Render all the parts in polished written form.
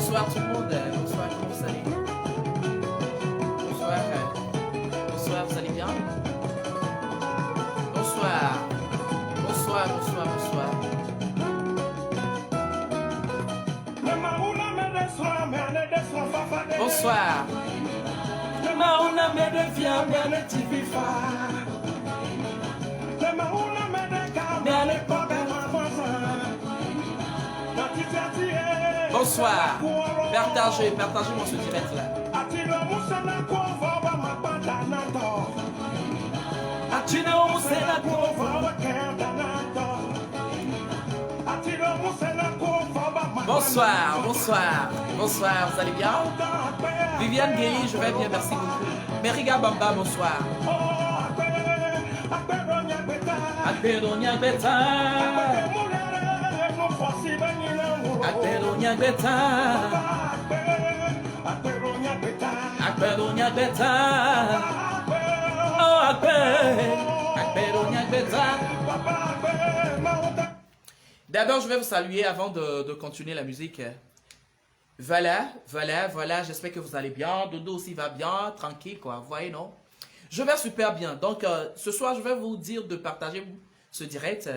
Bonsoir tout le monde, bonsoir, comment vous allez? Bonsoir, bonsoir, vous allez bien? Bonsoir, bonsoir, bonsoir, bonsoir. Bonsoir. Bonsoir. Partagez, partagez-moi ce direct là. Bonsoir, bonsoir, bonsoir, vous allez bien? Viviane Guéli, je vais bien, merci beaucoup. Meriga Bamba, bonsoir. Akperonia Beta. Akperonia Beta. Akperonia Beta. Oh, Akperonia Beta. D'abord, je vais vous saluer avant de continuer la musique. Voilà, voilà, voilà, j'espère que vous allez bien. Dodo aussi va bien, tranquille quoi, vous voyez non? Je vais super bien. Donc, ce soir, je vais vous dire de partager ce direct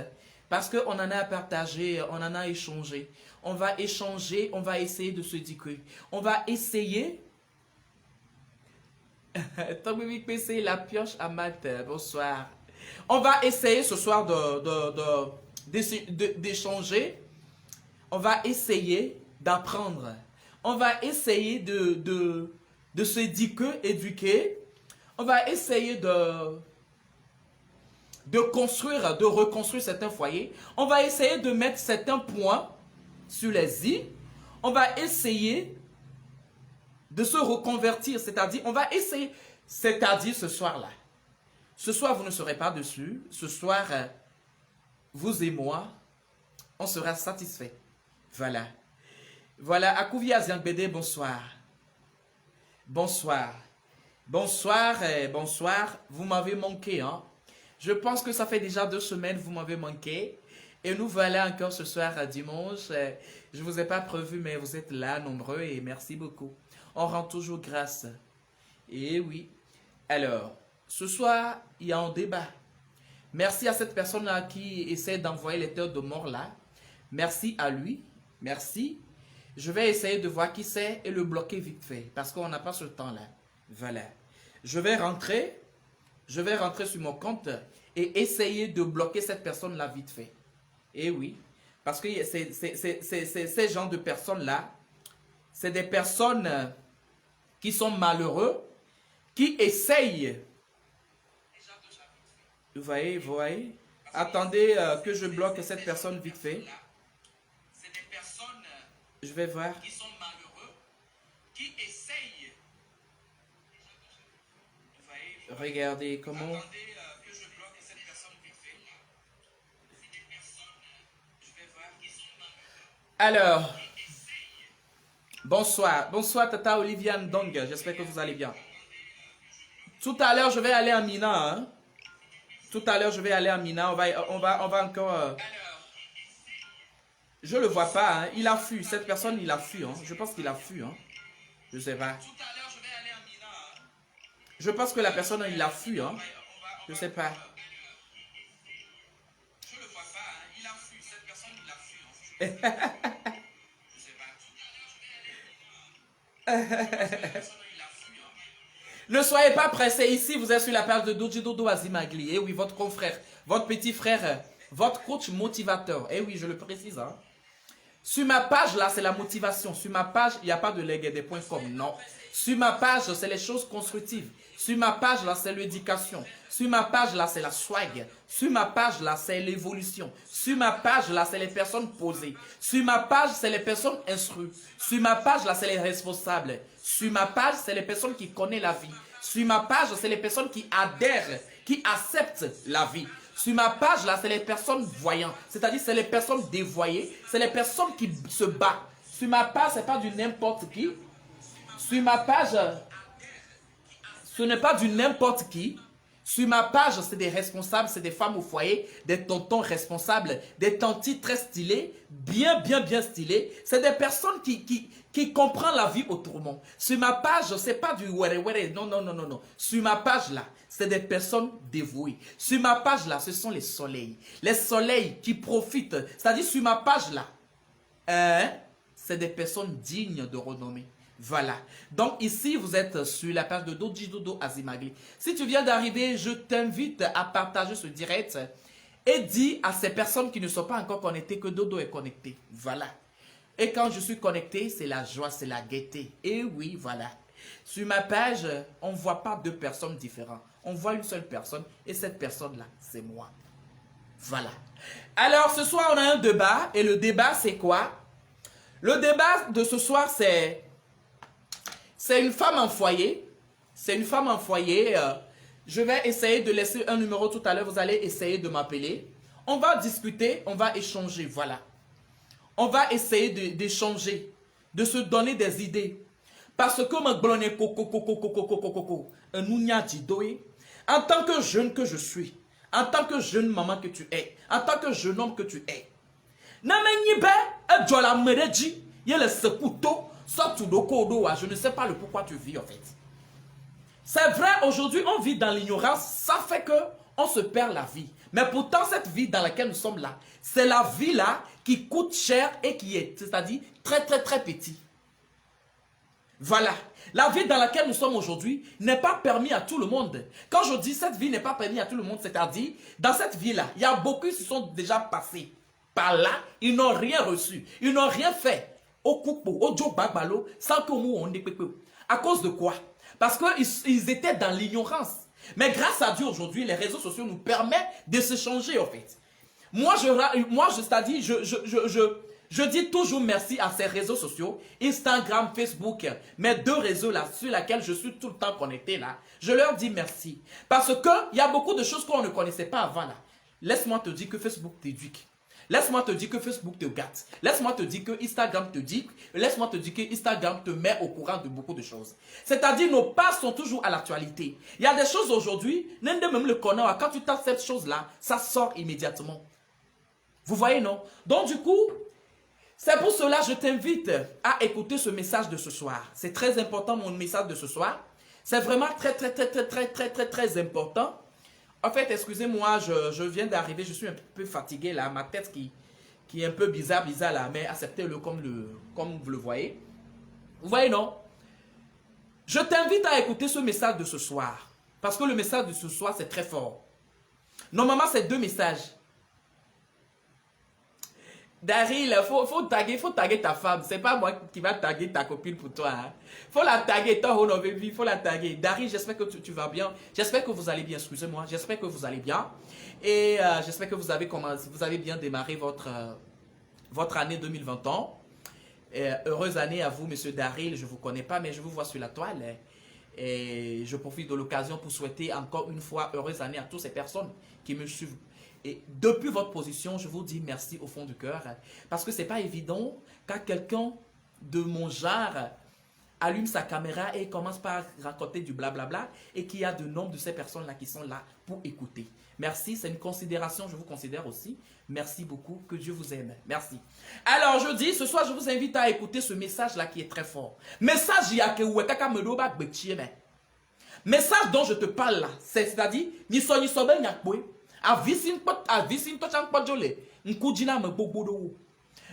parce qu'on en a partagé, on en a échangé. On va échanger, on va essayer de se dire que on va essayer. Tommy PC, la pioche à maths, bonsoir. On va essayer ce soir d'échanger. On va essayer d'apprendre. On va essayer de se éduquer. On va essayer de construire, de reconstruire certains foyers. On va essayer de mettre certains points sur les i. On va essayer de se reconvertir, c'est-à-dire, on va essayer, c'est-à-dire ce soir-là. Ce soir, vous ne serez pas dessus. Ce soir, vous et moi, on sera satisfaits. Voilà. Voilà, Akouvia Ziangbede, bonsoir. Bonsoir. Bonsoir, bonsoir. Vous m'avez manqué, hein. Je pense que ça fait déjà 2 semaines que vous m'avez manqué. Et nous voilà encore ce soir, dimanche. Je ne vous ai pas prévu, mais vous êtes là, nombreux, et merci beaucoup. On rend toujours grâce. Et oui. Alors, ce soir, il y a un débat. Merci à cette personne-là qui essaie d'envoyer les têtes de mort là. Merci à lui. Merci. Je vais essayer de voir qui c'est et le bloquer vite fait. Parce qu'on n'a pas ce temps-là. Voilà. Je vais rentrer sur mon compte et essayer de bloquer cette personne-là vite fait. Et oui. Parce que ces gens de personnes-là, c'est des personnes qui sont malheureux, qui essayent. Vous voyez. Attendez que je bloque cette personne vite fait. Je vais voir. Qui sont malheureux, qui essayent. Regardez comment. Attendez que je bloque cette personne vite fait. C'est des personnes, je vais voir, qui sont malheureux, Alors, bonsoir. Bonsoir, Tata Oliviane Dong. J'espère que vous allez bien. Tout à l'heure, je vais aller à Mina. Hein? Tout à l'heure, je vais aller à Mina. On va encore... Je le vois pas. Hein? Il a fui. Cette personne, il a fui. Hein? Je pense qu'il a fui. Hein? Je sais pas. Je pense que la personne, il a fui. Hein? Je sais pas. Je le vois pas. Hein? Il a fui. Cette personne, il a fui. Hein? Ne soyez pas pressés. Ici, vous êtes sur la page de Doji Dodo Azimagli. Eh oui, votre confrère, votre petit frère, votre coach motivateur. Eh oui, je le précise. Hein? Sur ma page, là, c'est la motivation. Sur ma page, il n'y a pas de legs et des points comme. Non. Sur ma page, c'est les choses constructives. Sur ma page, là, c'est l'éducation. Sur ma page, là, c'est la swag. Sur ma page, là, c'est l'évolution. Sur ma page, là, c'est les personnes posées. Sur ma page, c'est les personnes instruites. Sur ma page, là, c'est les responsables. Sur ma page, c'est les personnes qui connaissent la vie. Sur ma page, c'est les personnes qui adhèrent, qui acceptent la vie. Sur ma page, là, c'est les personnes voyantes. C'est-à-dire, c'est les personnes dévoyées. C'est les personnes qui se battent. Sur ma page, ce n'est pas du n'importe qui. Sur ma page, ce n'est pas du n'importe qui. Sur ma page, c'est des responsables, c'est des femmes au foyer, des tontons responsables, des tantis très stylés, bien stylés. C'est des personnes qui comprennent la vie autrement. Sur ma page, c'est pas du were. Non. Sur ma page, là, c'est des personnes dévouées. Sur ma page, là, ce sont les soleils. Les soleils qui profitent. C'est-à-dire, sur ma page, là, c'est des personnes dignes de renommée. Voilà. Donc ici, vous êtes sur la page de Doji Dodo Azimagli. Si tu viens d'arriver, je t'invite à partager ce direct et dis à ces personnes qui ne sont pas encore connectées que Dodo est connecté. Voilà. Et quand je suis connecté, c'est la joie, c'est la gaieté. Et oui, voilà. Sur ma page, on ne voit pas deux personnes différentes. On voit une seule personne et cette personne-là, c'est moi. Voilà. Alors, ce soir, on a un débat. Et le débat, c'est quoi? Le débat de ce soir, c'est une femme en foyer. C'est une femme en foyer. Je vais essayer de laisser un numéro tout à l'heure. Vous allez essayer de m'appeler. On va discuter, on va échanger. Voilà. On va essayer d'échanger, de se donner des idées. Parce que en tant que jeune que je suis, en tant que jeune maman que tu es, en tant que jeune homme que tu es, je ne sais pas le pourquoi tu vis en fait. C'est vrai, aujourd'hui on vit dans l'ignorance, ça fait que on se perd la vie. Mais pourtant cette vie dans laquelle nous sommes là, c'est la vie là qui coûte cher et qui est, c'est-à-dire très petit. Voilà. La vie dans laquelle nous sommes aujourd'hui n'est pas permise à tout le monde. Quand je dis cette vie n'est pas permise à tout le monde, c'est-à-dire dans cette vie-là, il y a beaucoup qui se sont déjà passés par là, ils n'ont rien reçu, ils n'ont rien fait. Au coupo, au job bagbalo, sans que nous on ait pépé. À cause de quoi? Parce qu'ils étaient dans l'ignorance. Mais grâce à Dieu aujourd'hui, les réseaux sociaux nous permettent de se changer en fait. C'est-à-dire, je dis toujours merci à ces réseaux sociaux, Instagram, Facebook, mes deux réseaux là, sur lesquels je suis tout le temps connecté là. Je leur dis merci. Parce qu'il y a beaucoup de choses qu'on ne connaissait pas avant là. Laisse-moi te dire que Facebook t'éduque. Laisse-moi te dire que Facebook te gâte. Laisse-moi te dire que Instagram te dit. Laisse-moi te dire que Instagram te met au courant de beaucoup de choses. C'est-à-dire, nos pages sont toujours à l'actualité. Il y a des choses aujourd'hui, même le connaît, quand tu tapes cette chose-là, ça sort immédiatement. Vous voyez, non? Donc, du coup, c'est pour cela que je t'invite à écouter ce message de ce soir. C'est très important, mon message de ce soir. C'est vraiment très important. En fait, excusez-moi, je viens d'arriver, je suis un peu fatigué là, ma tête qui est un peu bizarre là, mais acceptez-le comme vous le voyez. Vous voyez, non? Je t'invite à écouter ce message de ce soir, parce que le message de ce soir, c'est très fort. Normalement, c'est deux messages. Daryl, faut taguer ta femme. C'est pas moi qui va taguer ta copine pour toi. Hein. Faut la taguer, faut la taguer. Daryl, j'espère que tu vas bien. J'espère que vous allez bien, excusez-moi. J'espère que vous allez bien. Et j'espère que vous avez bien démarré votre année 2021. Heureuse année à vous, monsieur Daryl. Je ne vous connais pas, mais je vous vois sur la toile. Et je profite de l'occasion pour souhaiter encore une fois heureuse année à toutes ces personnes qui me suivent. Et depuis votre position, je vous dis merci au fond du cœur. Parce que ce n'est pas évident quand quelqu'un de mon genre allume sa caméra et commence par raconter du blablabla et qu'il y a de nombre de ces personnes-là qui sont là pour écouter. Merci, c'est une considération, je vous considère aussi. Merci beaucoup, que Dieu vous aime. Merci. Alors, je dis, ce soir, je vous invite à écouter ce message-là qui est très fort. Message message dont je te parle là, c'est-à-dire,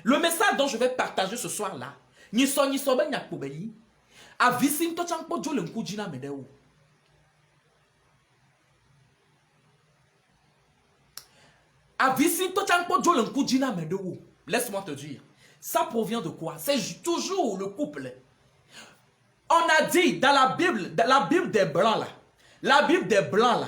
le message dont je vais partager ce soir là, laisse-moi te dire, ça provient de quoi? C'est toujours le couple. On a dit dans la Bible des Blancs là, la Bible des Blancs là,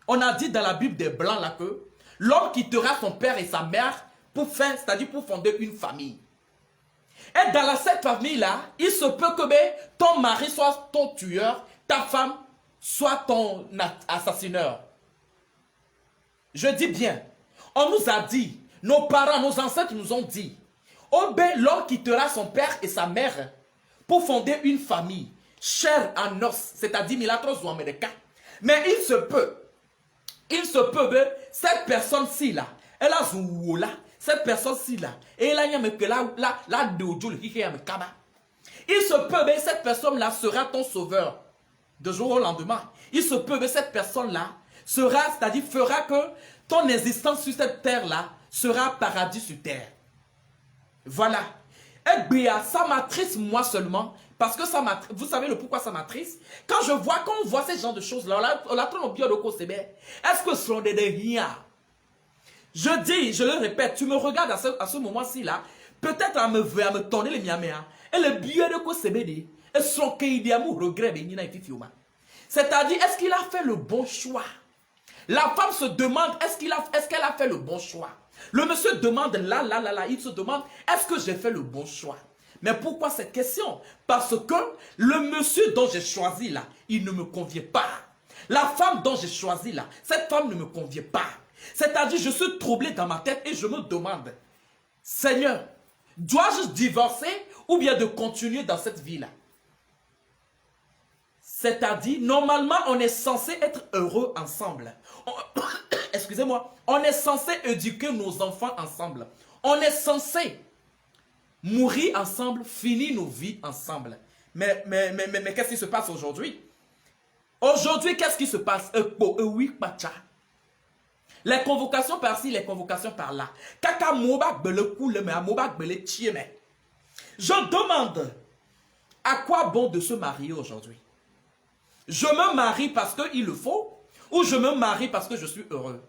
on a dit dans la Bible des Blancs là que l'homme quittera son père et sa mère pour faire, c'est-à-dire pour fonder une famille. Et dans cette famille là, il se peut que ton mari soit ton tueur, ta femme soit ton assassineur. Je dis bien, on nous a dit, nos parents, nos ancêtres nous ont dit, oh ben l'homme quittera son père et sa mère pour fonder une famille, chair en os, c'est-à-dire mais il se peut, cette personne-ci là, elle a zououla, cette personne-ci là, et elle a il se peut que cette personne-là sera ton sauveur de jour au lendemain. Il se peut que cette personne-là sera, c'est-à-dire fera que ton existence sur cette terre-là sera paradis sur terre. Voilà. Et bien, ça m'attriste moi seulement, parce que ça m'attriste. Vous savez le pourquoi ça m'attriste? Quand on voit ces genres de choses-là, est-ce que ce sont des riens? Je dis, je le répète, tu me regardes à ce moment-ci là, peut-être à me tourner les miaméas, et le biais de quoi c'est béni, et son kéidiamou regret béni na ififioma. C'est-à-dire, est-ce qu'il a fait le bon choix? La femme se demande, est-ce qu'elle a fait le bon choix? Le monsieur demande, il se demande, est-ce que j'ai fait le bon choix? Mais pourquoi cette question? Parce que le monsieur dont j'ai choisi là, il ne me convient pas. La femme dont j'ai choisi là, cette femme ne me convient pas. C'est-à-dire, je suis troublé dans ma tête et je me demande, Seigneur, dois-je divorcer ou bien de continuer dans cette vie-là? C'est-à-dire, normalement, on est censé être heureux ensemble. Excusez-moi, on est censé éduquer nos enfants ensemble. On est censé mourir ensemble, finir nos vies ensemble. Mais qu'est-ce qui se passe aujourd'hui? Aujourd'hui, qu'est-ce qui se passe? Les convocations par-ci, les convocations par-là. Je demande, à quoi bon de se marier aujourd'hui? Je me marie parce qu'il le faut, ou je me marie parce que je suis heureux?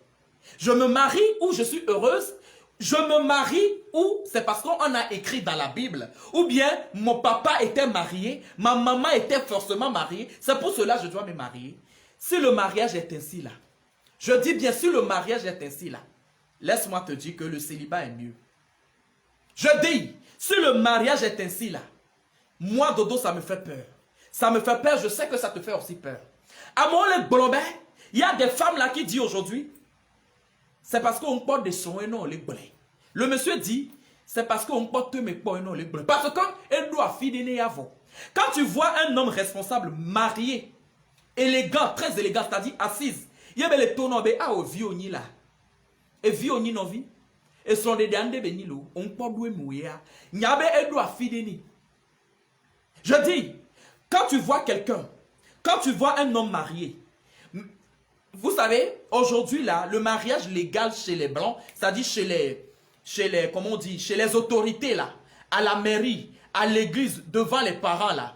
Je me marie ou je suis heureuse? Je me marie ou c'est parce qu'on a écrit dans la Bible? Ou bien mon papa était marié, ma maman était forcément mariée, c'est pour cela que je dois me marier? Si le mariage est ainsi là, je dis bien si le mariage est ainsi là, laisse-moi te dire que le célibat est mieux. Je dis, si le mariage est ainsi là, moi Dodo ça me fait peur. Ça me fait peur, je sais que ça te fait aussi peur. À mon blobé, il y a des femmes là qui disent aujourd'hui, c'est parce qu'on porte des sons et non les blés. Le monsieur dit, c'est parce qu'on porte mes points et non les blés. Parce qu'elle doit fidéler avant. Quand tu vois un homme responsable, marié, élégant, très élégant, c'est-à-dire assise, il y a les tonneaux au vioni là. Et vioni non vi. Et son des dande benilo, on porte doué mouya. Nyabe elle doit fidéler. Je dis, quand tu vois quelqu'un, quand tu vois un homme marié, vous savez, aujourd'hui là, le mariage légal chez les blancs, c'est-à-dire comment on dit, chez les autorités là, à la mairie, à l'église, devant les parents là,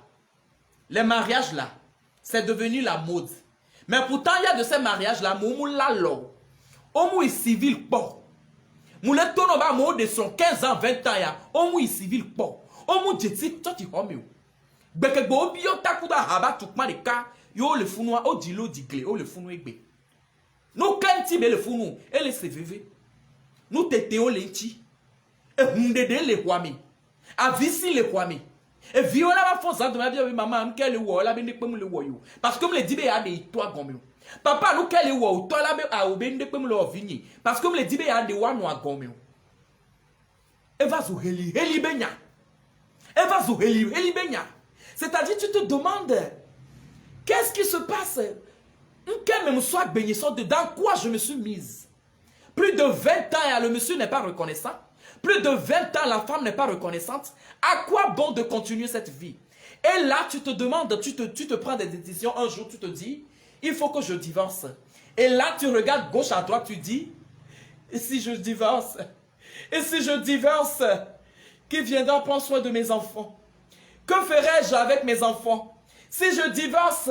les mariages là, c'est devenu la mode. Mais pourtant, il y a de ces mariages là, moumou la lo, homo est civil po, moulé tono ba mo de son 15 ans, 20 ans ya, homo est civil po, homo djeti, toi tu homio. Bekegbo bio takuda haba tukma de ka, yo le funwa, o dilo digle, o le funwa egbe. Nous kanti be le funu, et le CVV. Nous tétéo lenti. Et hundede le kwame. A visi le kwame. Et viola ma fonce de ma vie, maman, qu'elle est là, ben le woyo. Parce que me le dit, a des toi gomme. Papa, nous, quel est où? Toi, là, à obéir, comme le vigné. Parce que me le dit, il y a des ouans à gomme. Elle va zouheli, heli benya. Elle va zouheli, heli benya. C'est-à-dire, tu te demandes, qu'est-ce qui se passe? Quel même soit béni, dans quoi je me suis mise? Plus de 20 ans, et le monsieur n'est pas reconnaissant. Plus de 20 ans, la femme n'est pas reconnaissante. À quoi bon de continuer cette vie? Et là, tu te demandes, tu te prends des décisions. Un jour, tu te dis, il faut que je divorce. Et là, tu regardes gauche à droite, tu dis, et si je divorce? Et si je divorce? Qui viendra prendre soin de mes enfants? Que ferai-je avec mes enfants? Si je divorce,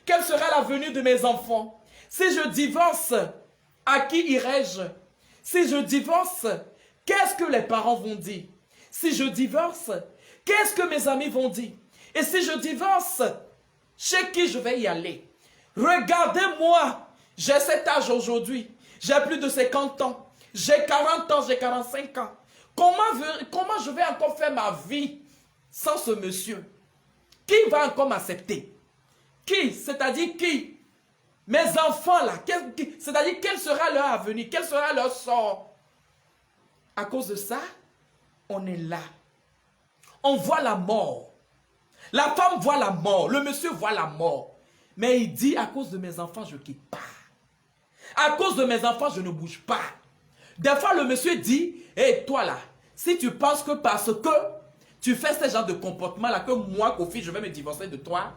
quelle sera la venue de mes enfants? Si je divorce, à qui irai-je? Si je divorce, qu'est-ce que les parents vont dire? Si je divorce, qu'est-ce que mes amis vont dire? Et si je divorce, chez qui je vais y aller? Regardez-moi, j'ai cet âge aujourd'hui, j'ai plus de 50 ans, j'ai 40 ans, j'ai 45 ans. Comment je vais encore faire ma vie sans ce monsieur? Qui va encore m'accepter? Qui? C'est-à-dire qui? Mes enfants là, c'est-à-dire quel sera leur avenir? Quel sera leur sort? À cause de ça, on est là. On voit la mort. La femme voit la mort, le monsieur voit la mort. Mais il dit, à cause de mes enfants, je ne quitte pas. À cause de mes enfants, je ne bouge pas. Des fois, le monsieur dit, hé, toi là, si tu penses que parce que tu fais ce genre de comportement-là, que moi, Kofi, je vais me divorcer de toi,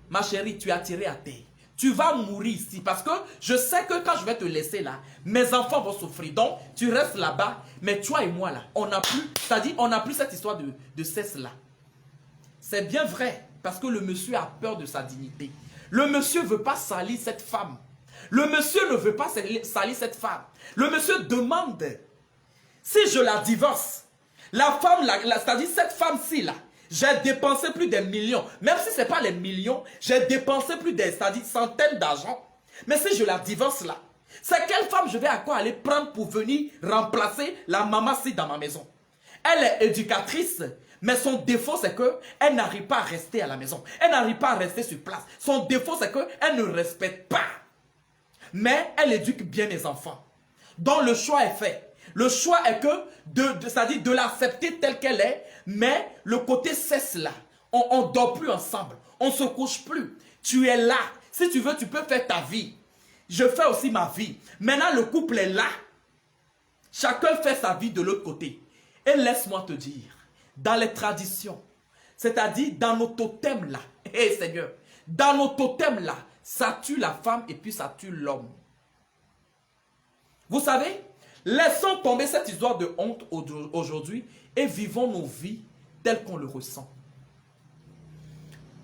ma chérie, tu es attirée à terre. Tu vas mourir ici parce que je sais que quand je vais te laisser là, mes enfants vont souffrir. Donc, tu restes là-bas, mais toi et moi là, on n'a plus, c'est-à-dire, on n'a plus cette histoire de cesse là. C'est bien vrai, parce que le monsieur a peur de sa dignité. Le monsieur ne veut pas salir cette femme. Le monsieur ne veut pas salir cette femme. Le monsieur demande, si je la divorce, la femme, c'est-à-dire cette femme-ci là, j'ai dépensé plus des millions. Même si ce n'est pas les millions, j'ai dépensé plus des, c'est-à-dire centaines d'argent. Mais si je la divorce là, c'est quelle femme je vais à quoi aller prendre pour venir remplacer la maman-ci dans ma maison? Elle est éducatrice. Mais son défaut, c'est qu'elle n'arrive pas à rester à la maison. Elle n'arrive pas à rester sur place. Son défaut, c'est qu'elle ne respecte pas. Mais elle éduque bien mes enfants. Donc le choix est fait. Le choix est que, c'est-à-dire de l'accepter telle qu'elle est, mais le côté cesse là. On ne dort plus ensemble. On ne se couche plus. Tu es là. Si tu veux, tu peux faire ta vie. Je fais aussi ma vie. Maintenant, le couple est là. Chacun fait sa vie de l'autre côté. Et laisse-moi te dire, dans les traditions, c'est-à-dire dans nos totems là, hé Seigneur, dans nos totems là, ça tue la femme et puis ça tue l'homme. Vous savez, laissons tomber cette histoire de honte aujourd'hui et vivons nos vies telles qu'on le ressent.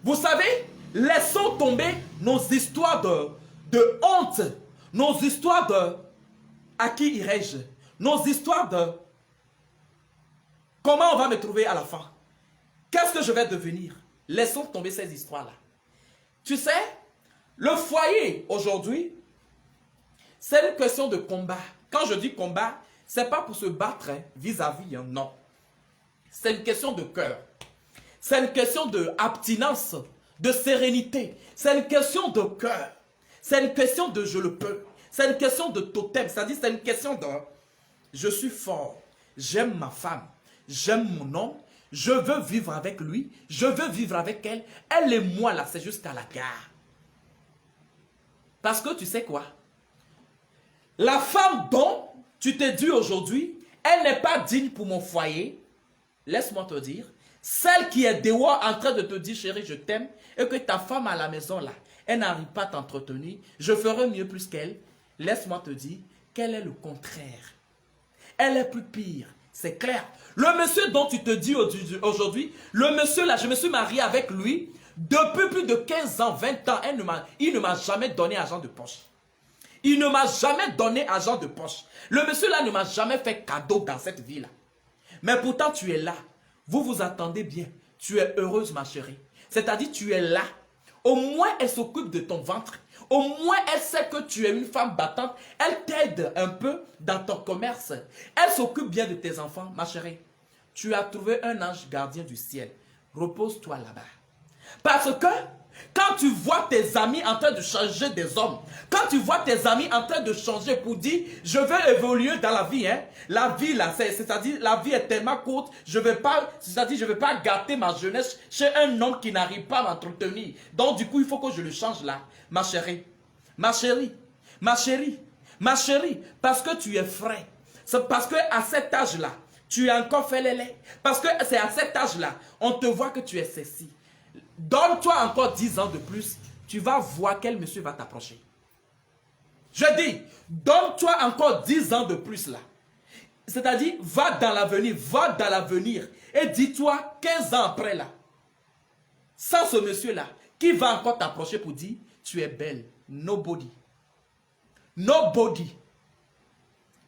Vous savez, laissons tomber nos histoires de honte, nos histoires de à qui irai-je, nos histoires de comment on va me trouver à la fin? Qu'est-ce que je vais devenir? Laissons tomber ces histoires-là. Tu sais, le foyer aujourd'hui, c'est une question de combat. Quand je dis combat, ce n'est pas pour se battre vis-à-vis, non. C'est une question de cœur. C'est une question d'abstinence, de sérénité. C'est une question de cœur. C'est une question de je le peux. C'est une question de totem. C'est-à-dire, c'est une question de je suis fort. J'aime ma femme. J'aime mon homme, je veux vivre avec lui, je veux vivre avec elle. Elle et moi là, c'est jusqu'à la gare. Parce que tu sais quoi? La femme dont tu t'es dit aujourd'hui, elle n'est pas digne pour mon foyer. Laisse-moi te dire, celle qui est dehors en train de te dire chérie, je t'aime, et que ta femme à la maison là, elle n'arrive pas à t'entretenir, je ferai mieux plus qu'elle. Laisse-moi te dire qu'elle est le contraire. Elle est plus pire. C'est clair. Le monsieur dont tu te dis aujourd'hui, le monsieur là, je me suis marié avec lui depuis plus de 15 ans, 20 ans. Il ne m'a jamais donné argent de poche. Il ne m'a jamais donné argent de poche. Le monsieur là ne m'a jamais fait cadeau dans cette vie-là. Mais pourtant tu es là. Vous vous attendez bien. Tu es heureuse ma chérie. C'est-à-dire tu es là. Au moins elle s'occupe de ton ventre. Au moins, elle sait que tu es une femme battante. Elle t'aide un peu dans ton commerce. Elle s'occupe bien de tes enfants. Ma chérie, tu as trouvé un ange gardien du ciel. Repose-toi là-bas. Parce que Quand tu vois tes amis en train de changer des hommes, quand tu vois tes amis en train de changer pour dire, je vais évoluer dans la vie, hein. La vie là, c'est-à-dire la vie est tellement courte, je vais pas gâter ma jeunesse chez un homme qui n'arrive pas à m'entretenir. Donc du coup, il faut que je le change là. Ma chérie, ma chérie, ma chérie, ma chérie, parce que tu es frais. C'est parce que à cet âge-là, tu es encore fait les laits. Parce que c'est à cet âge-là, on te voit que tu es sexy. Donne-toi encore 10 ans de plus, tu vas voir quel monsieur va t'approcher. Je dis, donne-toi encore 10 ans de plus là. C'est-à-dire, va dans l'avenir et dis-toi 15 ans après là, sans ce monsieur-là, qui va encore t'approcher pour dire, tu es belle. Nobody. Nobody.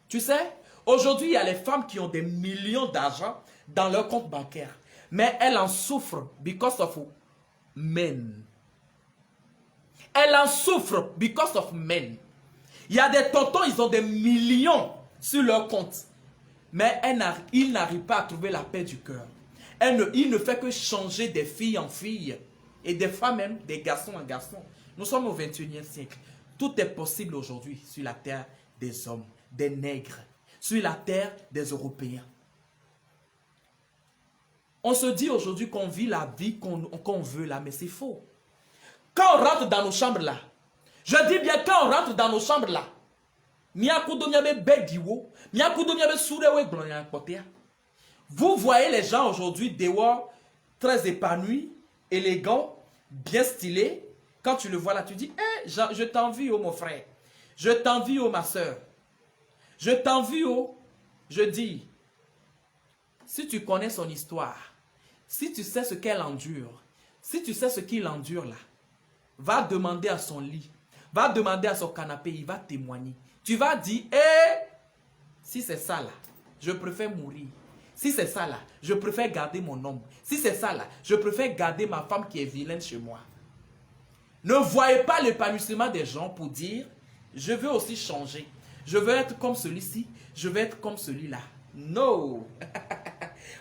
Tu sais, aujourd'hui, il y a les femmes qui ont des millions d'argent dans leur compte bancaire. Mais elles en souffrent because of men. Elles en souffrent because of men. Il y a des tontons, ils ont des millions sur leur compte. Mais ils n'arrivent pas à trouver la paix du cœur. Il ne fait que changer des filles en filles. Et des femmes même, des garçons en garçons. Nous sommes au 21e siècle. Tout est possible aujourd'hui sur la terre des hommes, des nègres. Sur la terre des Européens. On se dit aujourd'hui qu'on vit la vie qu'on veut là, mais c'est faux. Quand on rentre dans nos chambres là, je dis bien quand on rentre dans nos chambres là, vous voyez les gens aujourd'hui dehors, très épanouis, élégants, bien stylés. Quand tu le vois là, tu dis, hey, je t'envie, oh mon frère. Je t'envie, oh ma soeur. Je t'envie, oh. Je dis, si tu connais son histoire, si tu sais ce qu'elle endure, si tu sais ce qu'il endure là, va demander à son lit, va demander à son canapé, il va témoigner. Tu vas dire, hé, si c'est ça là, je préfère mourir. Si c'est ça là, je préfère garder mon homme. Si c'est ça là, je préfère garder ma femme qui est vilaine chez moi. Ne voyez pas l'épanouissement des gens pour dire, je veux aussi changer. Je veux être comme celui-ci, je veux être comme celui-là. Non.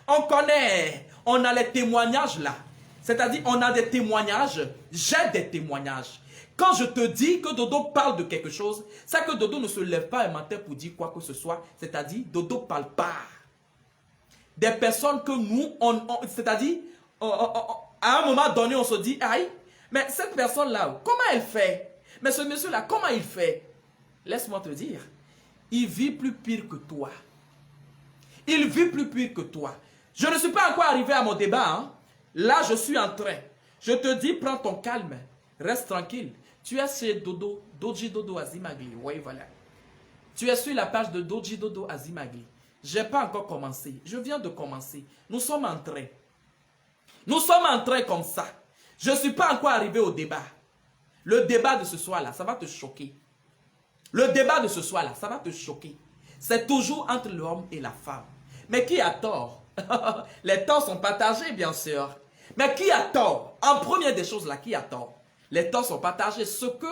On connaît, on a les témoignages là. C'est-à-dire, on a des témoignages, j'ai des témoignages. Quand je te dis que Dodo parle de quelque chose, c'est que Dodo ne se lève pas un matin pour dire quoi que ce soit. C'est-à-dire, Dodo ne parle pas. Des personnes que nous, c'est-à-dire, à un moment donné, on se dit, aïe, mais cette personne-là, comment elle fait? Mais ce monsieur-là, comment il fait? Laisse-moi te dire, il vit plus pire que toi. Il vit plus pire que toi. Je ne suis pas encore arrivé à mon débat. Hein? Là, je suis en train. Je te dis, prends ton calme. Reste tranquille. Tu es chez Dodo, Doji Dodo Azimagli. Oui, voilà. Tu es sur la page de Doji Dodo Azimagli. Je n'ai pas encore commencé. Je viens de commencer. Nous sommes en train. Nous sommes en train comme ça. Je ne suis pas encore arrivé au débat. Le débat de ce soir-là, ça va te choquer. Le débat de ce soir-là, ça va te choquer. C'est toujours entre l'homme et la femme. Mais qui a tort? Les torts sont partagés, bien sûr. Mais qui a tort? En première des choses là, qui a tort? Les torts sont partagés. Ce que,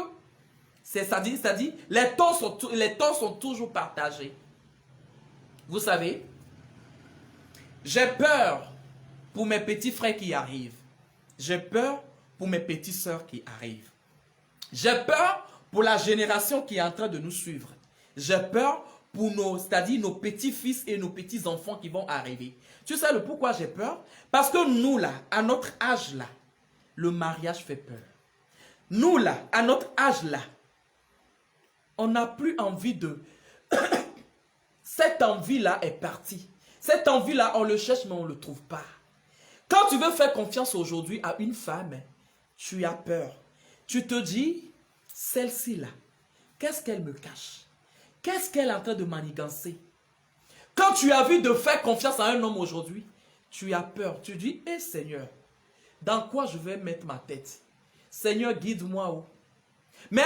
c'est-à-dire, les torts sont toujours partagés. Vous savez, j'ai peur pour mes petits frères qui arrivent. J'ai peur pour mes petites sœurs qui arrivent. J'ai peur pour la génération qui est en train de nous suivre. J'ai peur pour c'est-à-dire nos petits-fils et nos petits-enfants qui vont arriver. Tu sais le pourquoi j'ai peur? Parce que nous là, à notre âge là, le mariage fait peur. Nous là, à notre âge là, on n'a plus envie de... Cette envie-là est partie. Cette envie-là, on le cherche mais on ne le trouve pas. Quand tu veux faire confiance aujourd'hui à une femme, tu as peur. Tu te dis, celle-ci là, qu'est-ce qu'elle me cache? Qu'est-ce qu'elle est en train de manigancer? Quand tu as vu de faire confiance à un homme aujourd'hui, tu as peur. Tu dis, hé Seigneur, dans quoi je vais mettre ma tête? Seigneur, guide-moi. Oh. Mais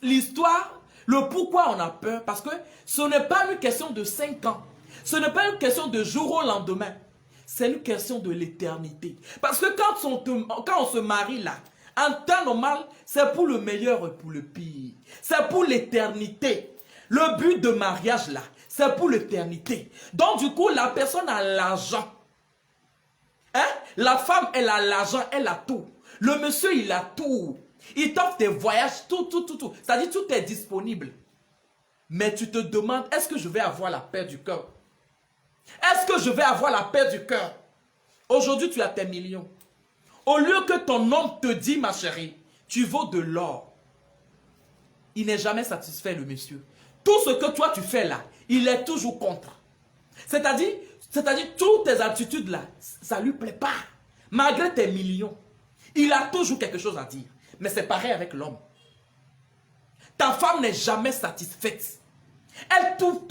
l'histoire, le pourquoi on a peur, parce que ce n'est pas une question de 5 ans. Ce n'est pas une question de jour au lendemain. C'est une question de l'éternité. Parce que quand on se marie là, en temps normal, c'est pour le meilleur et pour le pire. C'est pour l'éternité. Le but de mariage là, c'est pour l'éternité. Donc du coup, la personne a l'argent. Hein? La femme, elle a l'argent, elle a tout. Le monsieur, il a tout. Il t'offre des voyages, tout. C'est-à-dire, tout est disponible. Mais tu te demandes, est-ce que je vais avoir la paix du cœur? Est-ce que je vais avoir la paix du cœur? Aujourd'hui, tu as tes millions. Au lieu que ton homme te dit, ma chérie, tu vaux de l'or. Il n'est jamais satisfait, le monsieur. Tout ce que toi, tu fais là, il est toujours contre. C'est-à-dire, toutes tes attitudes là, ça ne lui plaît pas. Malgré tes millions, il a toujours quelque chose à dire. Mais c'est pareil avec l'homme. Ta femme n'est jamais satisfaite. Elle trouve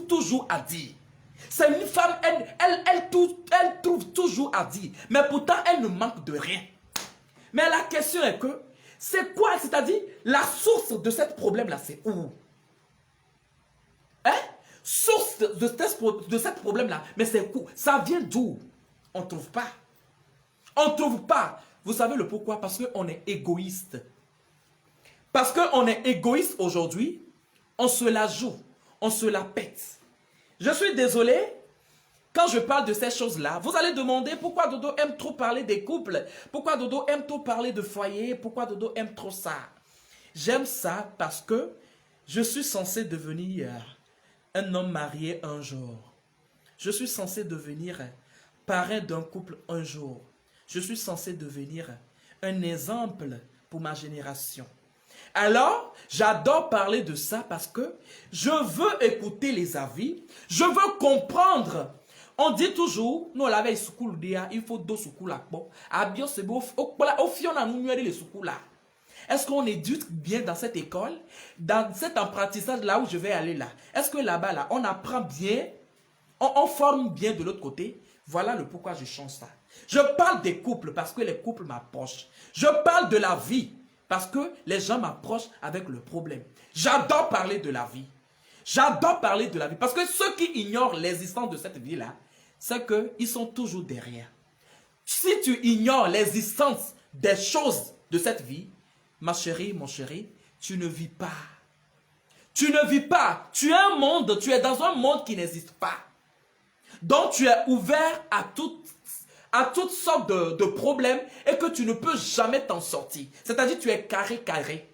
toujours à dire. C'est une femme, elle trouve toujours à dire. Mais pourtant, elle ne manque de rien. Mais la question est que, c'est quoi? C'est-à-dire, la source de ce problème-là, c'est où? Hein? Source de ce problème-là, mais c'est où? Ça vient d'où? On ne trouve pas. On ne trouve pas. Vous savez le pourquoi? Parce qu'on est égoïste. Parce qu'on est égoïste aujourd'hui, on se la joue, on se la pète. Je suis désolé, quand je parle de ces choses-là, vous allez demander pourquoi Dodo aime trop parler des couples, pourquoi Dodo aime trop parler de foyer, pourquoi Dodo aime trop ça. J'aime ça parce que je suis censé devenir un homme marié un jour. Je suis censé devenir parrain d'un couple un jour. Je suis censé devenir un exemple pour ma génération. Alors, j'adore parler de ça parce que je veux écouter les avis, je veux comprendre. On dit toujours, nous l'avons il faut deux soukoula. Est-ce qu'on éduque bien dans cette école, dans cet apprentissage là où je vais aller là? Est-ce que là-bas, là, on apprend bien, on forme bien de l'autre côté? Voilà le pourquoi je change ça. Je parle des couples parce que les couples m'approchent. Je parle de la vie parce que les gens m'approchent avec le problème. J'adore parler de la vie. J'adore parler de la vie. Parce que ceux qui ignorent l'existence de cette vie-là, c'est qu'ils sont toujours derrière. Si tu ignores l'existence des choses de cette vie, ma chérie, mon chéri, tu ne vis pas. Tu ne vis pas. Tu es dans un monde qui n'existe pas. Donc tu es ouvert à toutes sortes de problèmes et que tu ne peux jamais t'en sortir. C'est-à-dire tu es carré.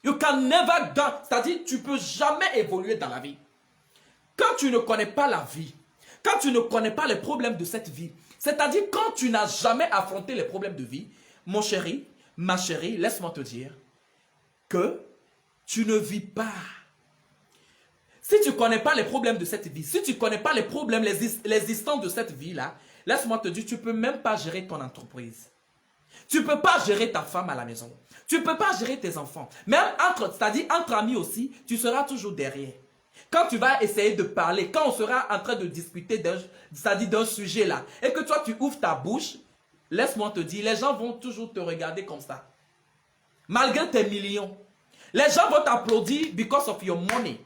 You can never go. C'est-à-dire tu ne peux jamais évoluer dans la vie. Quand tu ne connais pas la vie, quand tu ne connais pas les problèmes de cette vie, c'est-à-dire quand tu n'as jamais affronté les problèmes de vie, mon chéri, ma chérie, laisse-moi te dire que tu ne vis pas. Si tu ne connais pas les problèmes de cette vie, si tu ne connais pas les problèmes, l'existence de cette vie-là, laisse-moi te dire, tu ne peux même pas gérer ton entreprise. Tu ne peux pas gérer ta femme à la maison. Tu ne peux pas gérer tes enfants. Même c'est-à-dire entre amis aussi, tu seras toujours derrière. Quand tu vas essayer de parler, quand on sera en train de discuter c'est-à-dire d'un sujet là, et que toi tu ouvres ta bouche, laisse-moi te dire, les gens vont toujours te regarder comme ça. Malgré tes millions. Les gens vont t'applaudir because of your money.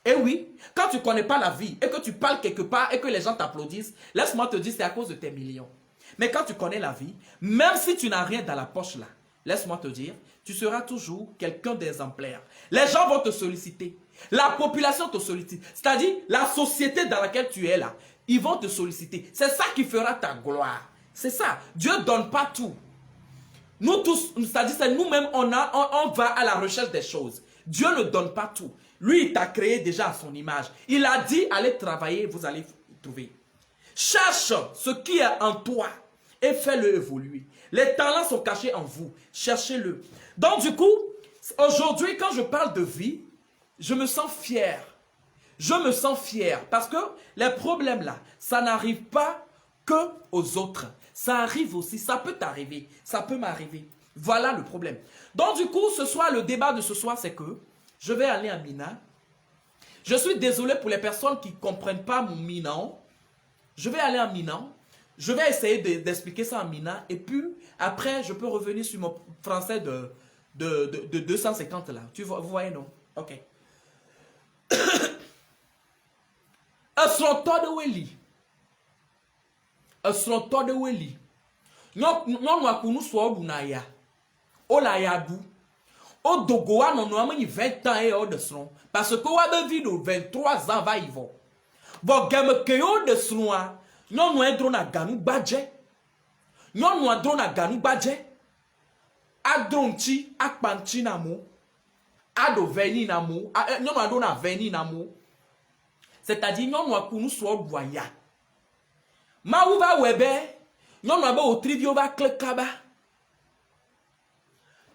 Et oui, quand tu ne connais pas la vie et que tu parles quelque part et que les gens t'applaudissent, laisse-moi te dire, c'est à cause de tes millions. Mais quand tu connais la vie, même si tu n'as rien dans la poche là, laisse-moi te dire, tu seras toujours quelqu'un d'exemplaire. Les gens vont te solliciter. La population te sollicite. C'est-à-dire, la société dans laquelle tu es là, ils vont te solliciter. C'est ça qui fera ta gloire. C'est ça. Dieu ne donne pas tout. Nous tous, c'est-à-dire, c'est nous-mêmes, on va à la recherche des choses. Dieu ne donne pas tout. Lui, il t'a créé déjà à son image. Il a dit, allez travailler, vous allez trouver. Cherche ce qui est en toi et fais-le évoluer. Les talents sont cachés en vous. Cherchez-le. Donc, du coup, aujourd'hui, quand je parle de vie, je me sens fier. Je me sens fier parce que les problèmes là, ça n'arrive pas que aux autres. Ça arrive aussi, ça peut t'arriver, ça peut m'arriver. Voilà le problème. Donc, du coup, ce soir, le débat de ce soir, c'est que je vais aller à Mina. Je suis désolé pour les personnes qui ne comprennent pas mon Minan. Je vais aller à Mina. Je vais essayer d'expliquer ça en Mina. Et puis, après, je peux revenir sur mon français de 250 là. Vous voyez, non? Ok. Asronto de Weli. Asronto de Weli. Non, akunu so bunaya. Ola yadu. O dogoa non amani 20 ans et de son parce que wa be vie de 23 ans va y vont. Bo game ke yo de sonwa. Non no endro na ganu badje. Nyɔnua drona ganu gbadze. Adronti, akpanti na mo. Ado veni na mo. Nyɔnua drona veni na mo. C'est-à-dire nyɔnua kunu so doya. Ma ou va webe. Nyɔnua be o trivio va klekaba.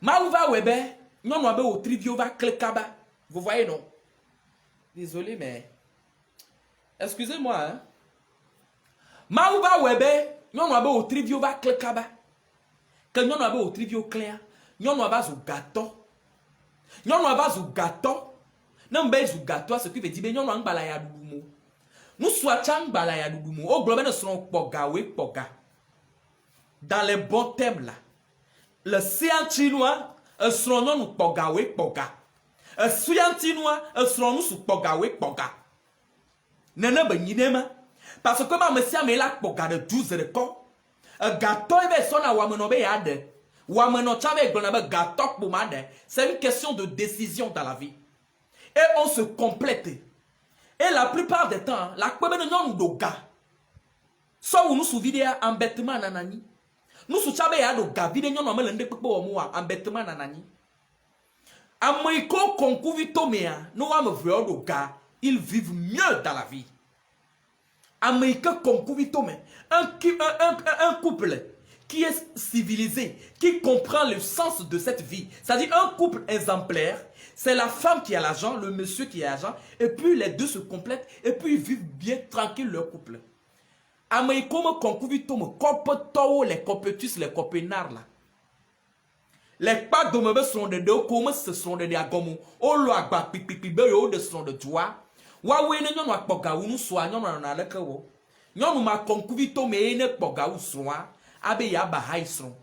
Ma ou va webe. Nyɔnua be o trivio va klekaba. Vous voyez non? Désolé mais excusez-moi hein. Ma ou va webe. Nyɔnua be o trivio va klekaba. Que nyɔnua be o trivio klea. Nyɔnua va zo gâteau. Nyɔnua va zo gâteau. Non be zo gâteau ce qui veut dire nyɔnua ngbala ya dudumo. Nous soit ngbala ya dudumo. O globe ne sont poga we poga. Dans les bons thèmes là. Le scientinois seront nous poga we poga. Le scientinois seront nous sous poga we poga. Nene be nyinema. Parce que ma monsieur me la poga de 12 de corps. Gâteau et son à wameno be yade. Wameno chave glonabe gâteau pour made. C'est une question de décision dans la vie. Et on se complète. Et la plupart des temps, la kwebe de nyon do ga. So nous sou vidéa embêtement nanani. Nous sou chabe ya do ga vidéa nyon amele nde pepo omo embêtement nanani. Amoiko konkuvito mea, no wa me vre do ga, ils vivent mieux dans la vie. Amoiko konkuvito me, un couple qui est civilisé, qui comprend le sens de cette vie. C'est-à-dire un couple exemplaire. C'est la femme qui a l'argent, le monsieur qui a l'argent, et puis les deux se complètent, et puis ils vivent bien tranquille leur couple. Amaïkome konkuvitome, kopotowo, les copetus, les copenards là. Les pas d'hommes sont de deux, comme ce sont de diagomo, au loagba, pipipibe, au de son de joie. Wawe ne nyon wakpoga ou nous soit, nyon na lekewo. Nyon ma konkuvitome, ne poga ou soit, abe ya bahaïsron.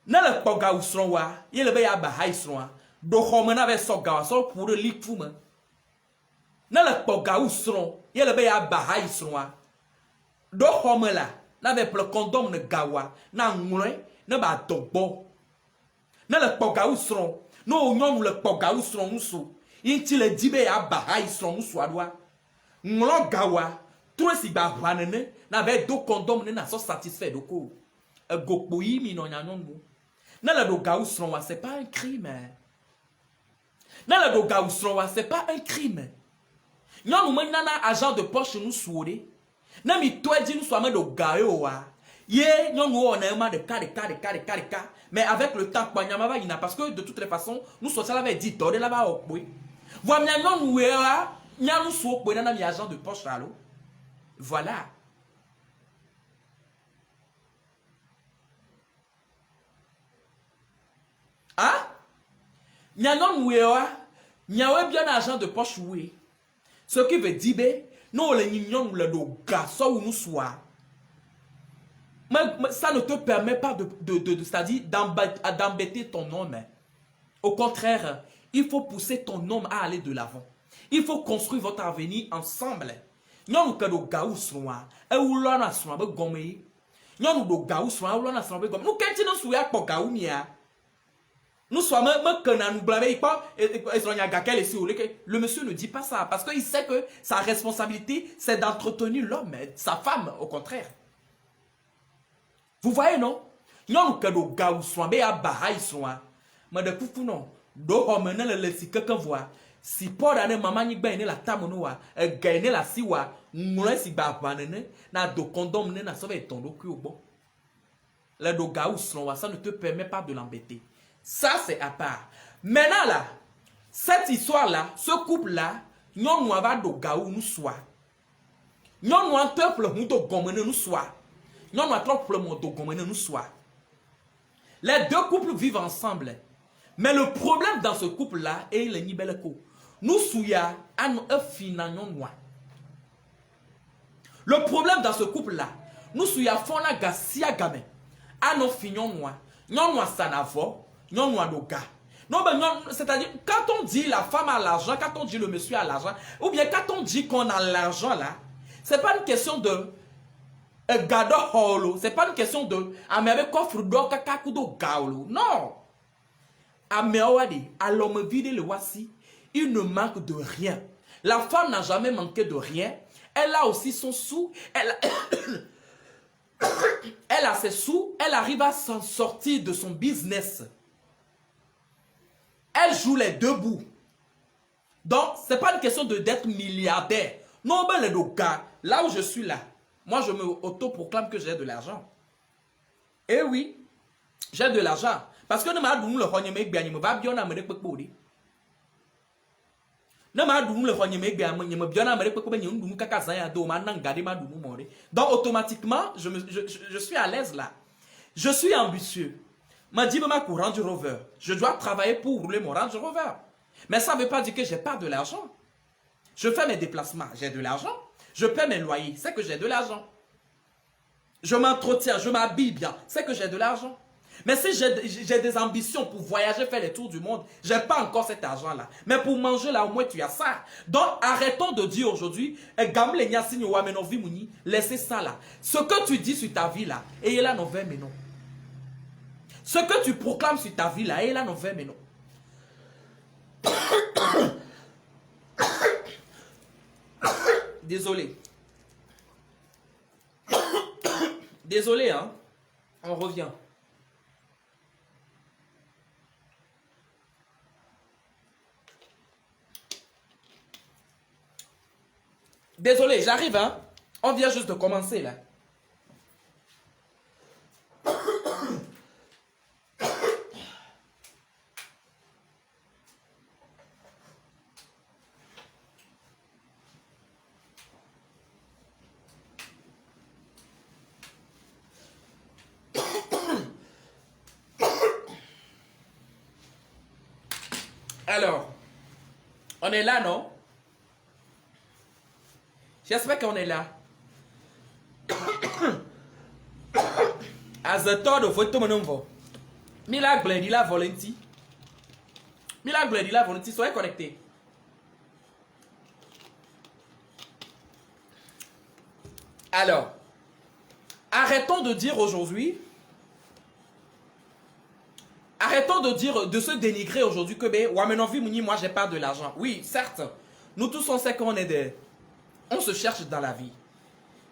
Ne le poga ou son wa, yele be ya bahaïsron. Do homena ve so gawa so pour le likfuma. Na le poga ou sron, yele be ya bahai sron. Do homela, na ve le condom ne gawa, na ngure, na ba dogbo. Na le poga ou sron, no nyon le poga ou sron musu. Inti le dibe ya bahai sron musu adwa. Nglo gawa, tout si ba wanene, na ve do condom ne na so satisfait do ko. Gokpo yi mi no nyanyon mu. Na le do ga ou sron wa, c'est pas un crime. Dans le doga ou son c'est pas un crime. Nous avons un agent de poche nous soude. Nous avons toi dit nous sommes de gaïoa. Yé, nous avons un de cas. Mais avec le temps, parce que de toutes les façons, nous sommes là avec 10 dollars là-bas. Voilà, nous sommes un agent de poche là. Voilà. Hein? Nyanon wewa, nyawe bien argent de poche oui. Ce qui veut dire, nous les nyon le do garçon ou nous soit. Mais ça ne te permet pas c'est-à-dire d'embêter ton homme. Au contraire, il faut pousser ton homme à aller de l'avant. Il faut construire votre avenir ensemble. Nyon que do gaou soit, et ou l'on soit be gomme. Nyon do gaou soit, ou l'on soit be gomme. Nous qu'est-ce que nous soit pour gaou mia? Nous sommes le monsieur ne dit pas ça parce qu'il sait que sa responsabilité c'est d'entretenir l'homme, sa femme au contraire. Vous voyez non? Non que do gaou soit be a bahai soit. Mais de coup non. Do homme ne le si quelqu'un voit. Si pour ane maman ni ben la tamonoa, gagner la siwa, ngule si ba banene na do condom ne na sauver ton do ku bon. Le do gaou soit ça ne te permet pas de l'embêter. Ça, c'est à part. Maintenant, là, cette histoire-là, ce couple-là, nous va do gaou nous soit. Nous va temple nous do gomene nous soit. Nous va temple nous do gomene nous soit. Les deux couples vivent ensemble. Mais le problème dans ce couple-là est le nibeleko. Nous souya an finanyon noir. Le problème dans ce couple-là, nous souya fona gasia game. An finyon noir. Non noir sanavo. Non, c'est-à-dire, quand on dit la femme a l'argent, quand on dit le monsieur a l'argent, ou bien quand on dit qu'on a l'argent là, c'est pas une question de gado holo, c'est pas une question de amebe coffre d'or kakakudo gaolo. Non. Ameowadi, à l'homme vide le voici, il ne manque de rien. La femme n'a jamais manqué de rien. Elle a aussi son sou, elle elle a ses sous, elle arrive à s'en sortir de son business. Elle joue les deux bouts. Donc, ce n'est pas une question d'être milliardaire. Non, ben les deux gars, là où je suis là, moi je me autoproclame que j'ai de l'argent. Eh oui, j'ai de l'argent. Parce que nous m'avons le rognement bien, nous va bien amener pour nous. Donc automatiquement, je suis à l'aise là. Je suis ambitieux. M'a dit ma Range Rover. Je dois travailler pour rouler mon Range Rover. Mais ça ne veut pas dire que je n'ai pas de l'argent. Je fais mes déplacements, j'ai de l'argent. Je paie mes loyers, c'est que j'ai de l'argent. Je m'entretiens, je m'habille bien, c'est que j'ai de l'argent. Mais si j'ai des ambitions pour voyager, faire les tours du monde, je n'ai pas encore cet argent-là. Mais pour manger là, au moins tu as ça. Donc arrêtons de dire aujourd'hui, laissez ça là. Ce que tu dis sur ta vie là, et là, non, mais non. Ce que tu proclames sur ta vie là, et là, non, mais non. Désolé. Désolé, hein. On revient. Désolé, j'arrive, hein. On vient juste de commencer, là. Alors, on est là, non? J'espère qu'on est là. Azator de votre mononvo. Milagre dit la volonté. Milagre dit la volonté. Soyez connectés. Alors, arrêtons de dire aujourd'hui. Arrêtons de dire, de se dénigrer aujourd'hui que ben, moi j'ai pas de l'argent. Oui, certes, nous tous on sait qu'on est des. On se cherche dans la vie.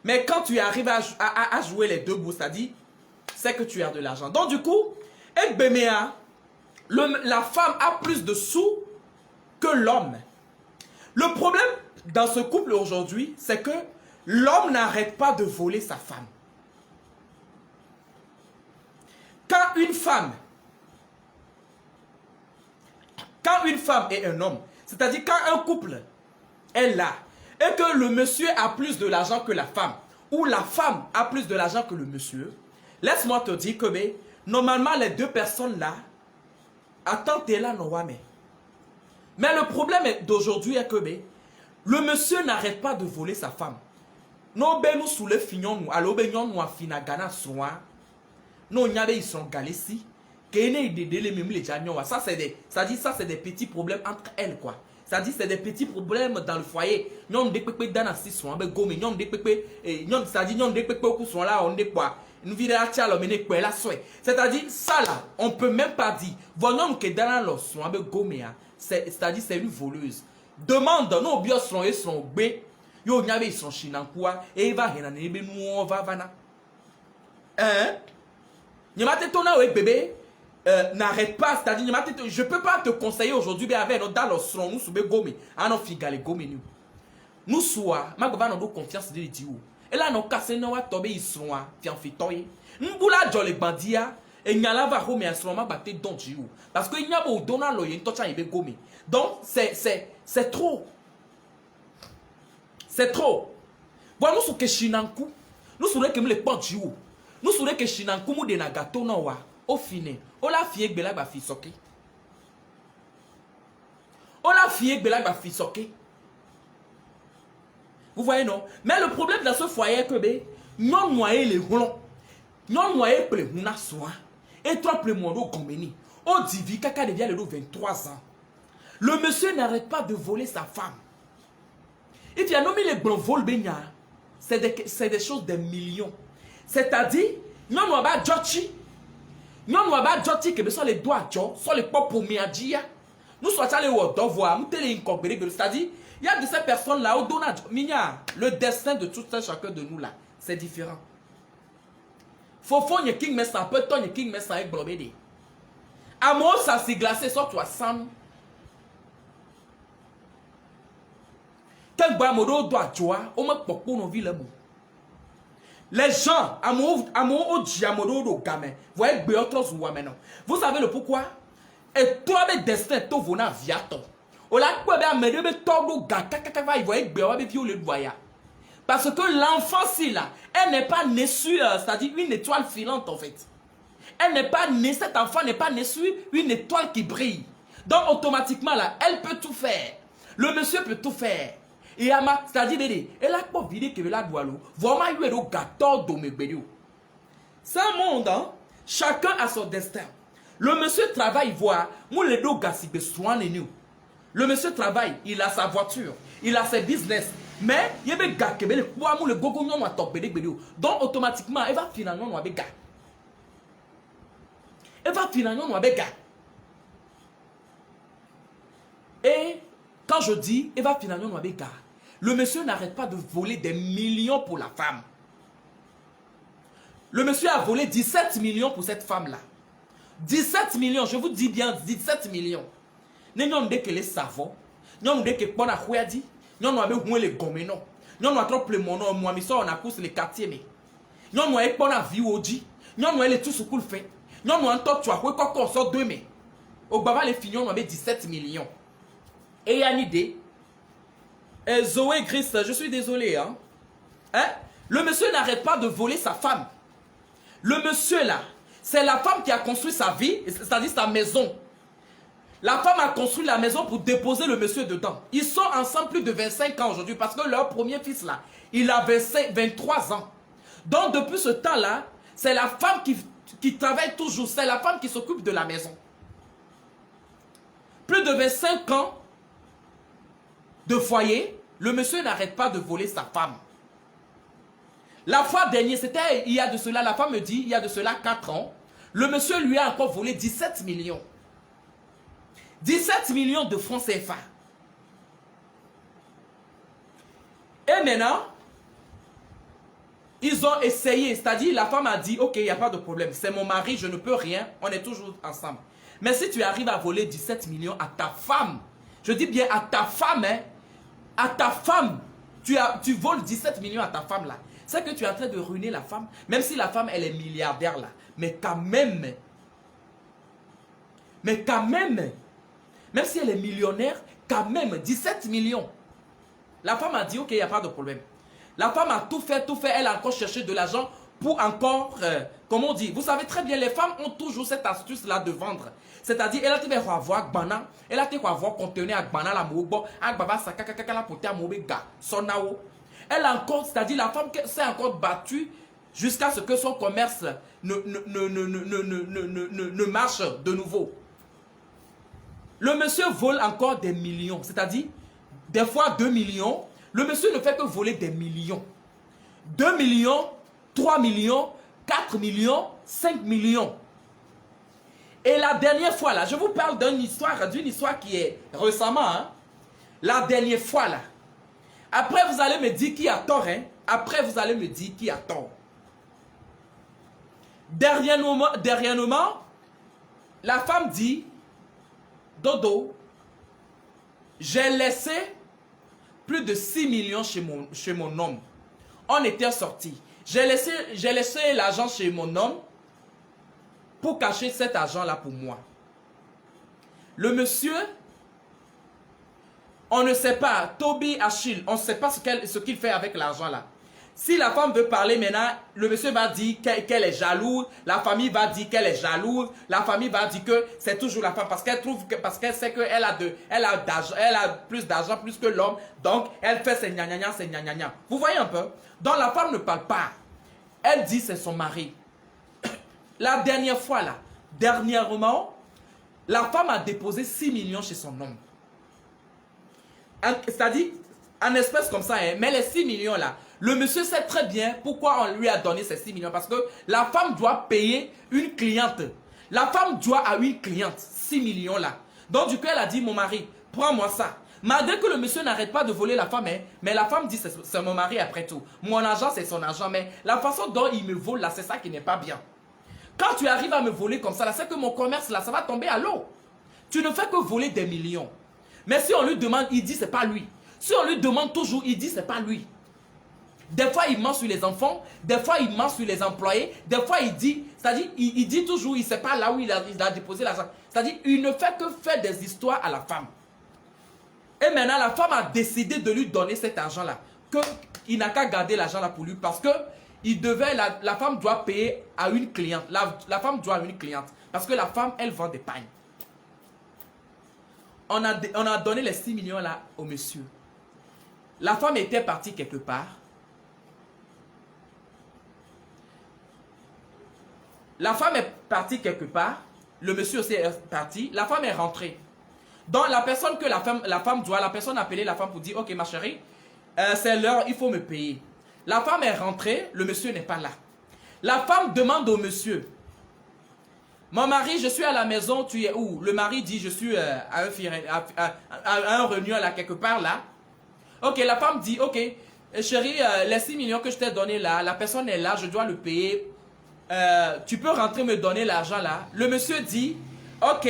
Mais quand tu arrives à jouer les deux bouts, c'est-à-dire, c'est que tu as de l'argent. Donc du coup, la femme a plus de sous que l'homme. Le problème dans ce couple aujourd'hui, c'est que l'homme n'arrête pas de voler sa femme. Quand une femme et un homme, c'est-à-dire quand un couple est là, et que le monsieur a plus de l'argent que la femme, ou la femme a plus de l'argent que le monsieur, laisse-moi te dire que normalement les deux personnes là, attends, t'es là, non, mais le problème d'aujourd'hui est que le monsieur n'arrête pas de voler sa femme. Non, nous sous le fignon, nous, alors nous a fina gana soin, non, ils sont galés. Ça c'est des petits problèmes entre elles quoi. Ça dit c'est des petits problèmes dans le foyer. Ñom de pépé dans assis sont avec gomme ñom de pépé et ñom ça dit ñom de pépé au sont là on est quoi. Nous vira tia lo mené quoi là souhait. C'est-à-dire ça là, on peut même pas dire voyons que dans la sont avec gomme c'est-à-dire c'est une voleuse. Demande non bio sont et sont bé. Yo nyabe ils sont chinankwa et va hena nebe nous va vana. Hein? Nyamate tona ouais bébé. N'arrête pas, c'est-à-dire je peux pas te conseiller aujourd'hui avec dans le son nous sous gomi à nos figales gomi nous soit ma gova nous confiance de Dieu et là nous casser nous va tomber ils sont fi en fitoyer mbula jolé bandia et nyala va home à ce moment battre don Dieu parce que il n'y a pas donna lo yin tocha ibe gomi donc c'est trop voilà nous sous que chinanku nous sous que me le pan Dieu nous sous que chinanku mu de na gâteau non wa au fini, on la fille bela ba fi soké. On la fille bela ba fi soké. Vous voyez non? Mais le problème dans ce foyer que bé, non noyer les roulons. Non noyer ple huna soin. Et toi ple mondo gombeni. On divi kaka devient le 23 ans. Le monsieur n'arrête pas de voler sa femme. Et tu as nommé les bons vols benya. C'est des choses des millions. C'est-à-dire, non noyer ba jochi. Nous avons dit que les doigts sont les pop pour miadia. Nous sommes allés au devoir, nous sommes c'est-à-dire, il y a de ces personnes-là, au le destin de tout un chacun de nous là, c'est différent. Fofo nye king mais ça peut ton nye king mais ça est globé. Amour ça s'est glacé sur toi Sam. Quel bois modo doit joie au me poko no ville mo. Les gens amour au diamodo do gamin. Voyez beotros ou maintenant. Vous savez le pourquoi? Et toi be destin to vona viato. O la quoi be amede be todo ga kaka va voyez bewa be viole doya. Parce que l'enfant si là, elle n'est pas née sur, c'est-à-dire une étoile filante en fait. Elle n'est pas née, cet enfant n'est pas né sur une étoile qui brille. Donc automatiquement là, elle peut tout faire. Le monsieur peut tout faire. Et ama, c'est-à-dire elle a pas vidé que la doit l'eau. Vraiment il est au gâteau de mes bélios. C'est un monde, hein? Chacun a son destin. Le monsieur travaille, voit, moi les deux gars si besoin de nous. Le monsieur travaille, il a sa voiture, il a ses business. Mais il y a des gars qui ont le gogo non à top donc automatiquement elle va finalement nous avec gars. Elle va finalement nous avec gars. Et quand je dis elle va finalement nous avec gars, le monsieur n'arrête pas de voler des millions pour la femme. Le monsieur a volé 17 millions pour cette femme là. 17 millions, je vous dis bien 17 millions. Nous avons dit que les savons, nous avons dit que pour la dit. Nous avons les gomino. Nous avons trop le mono. Moi, je on a poussé les quartiers. Nous avons eu la vie au dit. Nous avons eu tout ce qu'on fait. Nous avons un top, tu as quoi qu'on sort de mai. Au Baba, les filles, on avait 17 millions. Et il y a une idée. Zoé Gris, je suis désolé. Hein? Le monsieur n'arrête pas de voler sa femme. Le monsieur là, c'est la femme qui a construit sa vie, c'est-à-dire sa maison. La femme a construit la maison pour déposer le monsieur dedans. Ils sont ensemble plus de 25 ans aujourd'hui parce que leur premier fils là, il avait 23 ans. Donc depuis ce temps-là, c'est la femme qui travaille toujours. C'est la femme qui s'occupe de la maison. Plus de 25 ans de foyer, le monsieur n'arrête pas de voler sa femme. La fois dernière, c'était il y a de cela, la femme me dit, il y a de cela 4 ans, le monsieur lui a encore volé 17 millions. 17 millions de francs CFA. Et maintenant, ils ont essayé, c'est-à-dire la femme a dit, ok, il n'y a pas de problème, c'est mon mari, je ne peux rien, on est toujours ensemble. Mais si tu arrives à voler 17 millions à ta femme, je dis bien à ta femme, hein, à ta femme, tu voles 17 millions à ta femme là, c'est que tu es en train de ruiner la femme, même si la femme elle est milliardaire là, mais quand même, même si elle est millionnaire, quand même, 17 millions. La femme a dit, ok, il n'y a pas de problème. La femme a tout fait, elle a encore cherché de l'argent pour encore, comment on dit, vous savez très bien, les femmes ont toujours cette astuce-là de vendre. C'est-à-dire, elle a été avoir Gbana, elle a été avoir contenu à Gbana la Mobo, à Gbaba Sakaka la pote à Mobega, Sonao. Elle a encore, c'est-à-dire, la femme s'est encore battue jusqu'à ce que son commerce ne marche de nouveau. Le monsieur vole encore des millions, c'est-à-dire, des fois 2 millions. Le monsieur ne fait que voler des millions. 2 millions, 3 millions, 4 millions, 5 millions. Et la dernière fois, là, je vous parle d'une histoire qui est récemment. Hein? La dernière fois, là. Après, vous allez me dire qui a tort. Hein? Après, vous allez me dire qui a tort. Dernièrement, la femme dit, Dodo, j'ai laissé plus de 6 millions chez mon homme. On était sortis. J'ai laissé l'argent chez mon homme pour cacher cet argent-là pour moi. Le monsieur, on ne sait pas, Toby Achille, on ne sait pas ce qu'il fait avec l'argent-là. Si la femme veut parler maintenant, le monsieur va dire qu'elle est jalouse, la famille va dire qu'elle est jalouse, la famille va dire que c'est toujours la femme parce qu'elle sait qu'elle a plus d'argent plus que l'homme, donc elle fait ses gna-gna-gna, ses gna-gna-gna. Vous voyez un peu? Donc la femme ne parle pas. Elle dit c'est son mari. La dernière fois là, dernièrement, la femme a déposé 6 millions chez son homme. C'est-à-dire, en espèces comme ça, hein, mais les 6 millions là, le monsieur sait très bien pourquoi on lui a donné ces 6 millions. Parce que la femme doit payer une cliente. La femme doit à une cliente 6 millions là. Donc du coup, elle a dit, mon mari, prends-moi ça. Malgré que le monsieur n'arrête pas de voler la femme, hein, mais la femme dit c'est mon mari après tout. Mon argent c'est son argent, mais la façon dont il me vole là, c'est ça qui n'est pas bien. Quand tu arrives à me voler comme ça, là, c'est que mon commerce là, ça va tomber à l'eau. Tu ne fais que voler des millions. Mais si on lui demande, il dit c'est pas lui. Si on lui demande toujours, il dit c'est pas lui. Des fois, il ment sur les enfants, des fois, il ment sur les employés, des fois, il dit, c'est-à-dire, il dit toujours, il ne sait pas là où il a déposé l'argent. C'est-à-dire, il ne fait que faire des histoires à la femme. Et maintenant, la femme a décidé de lui donner cet argent-là. Il n'a qu'à garder l'argent-là pour lui parce que la femme doit payer à une cliente. La femme doit à une cliente. Parce que la femme, elle vend des pagnes. On a donné les 6 millions là au monsieur. La femme était partie quelque part. La femme est partie quelque part. Le monsieur aussi est parti. La femme est rentrée. Donc la personne que la femme doit, la personne a appelé la femme pour dire, ok ma chérie, c'est l'heure, il faut me payer. La femme est rentrée, le monsieur n'est pas là. La femme demande au monsieur, mon mari, je suis à la maison, tu es où? Le mari dit, je suis à un réunion là, quelque part là. Ok, la femme dit, ok, chérie, les 6 millions que je t'ai donné là, la personne est là, je dois le payer. Tu peux rentrer me donner l'argent là. Le monsieur dit, ok,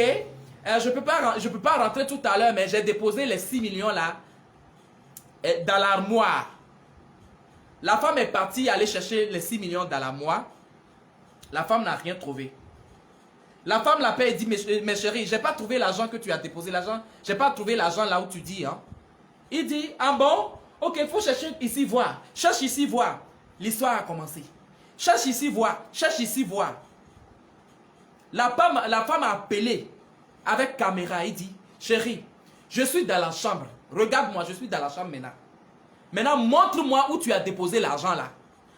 je peux pas rentrer tout à l'heure, mais j'ai déposé les 6 millions là dans l'armoire. La femme est partie aller chercher les 6 millions dans l'armoire. La femme n'a rien trouvé. La femme l'appelle et dit, mais chérie, j'ai pas trouvé l'argent que tu as déposé l'argent. J'ai pas trouvé l'argent là où tu dis. Hein. Il dit, ah bon? Ok, il faut chercher ici voir. Cherche ici voir. L'histoire a commencé. Cherche ici voir. Cherche ici voir. La femme a appelé avec caméra. Il dit, chérie, je suis dans la chambre. Regarde-moi, je suis dans la chambre maintenant. Maintenant, montre-moi où tu as déposé l'argent là.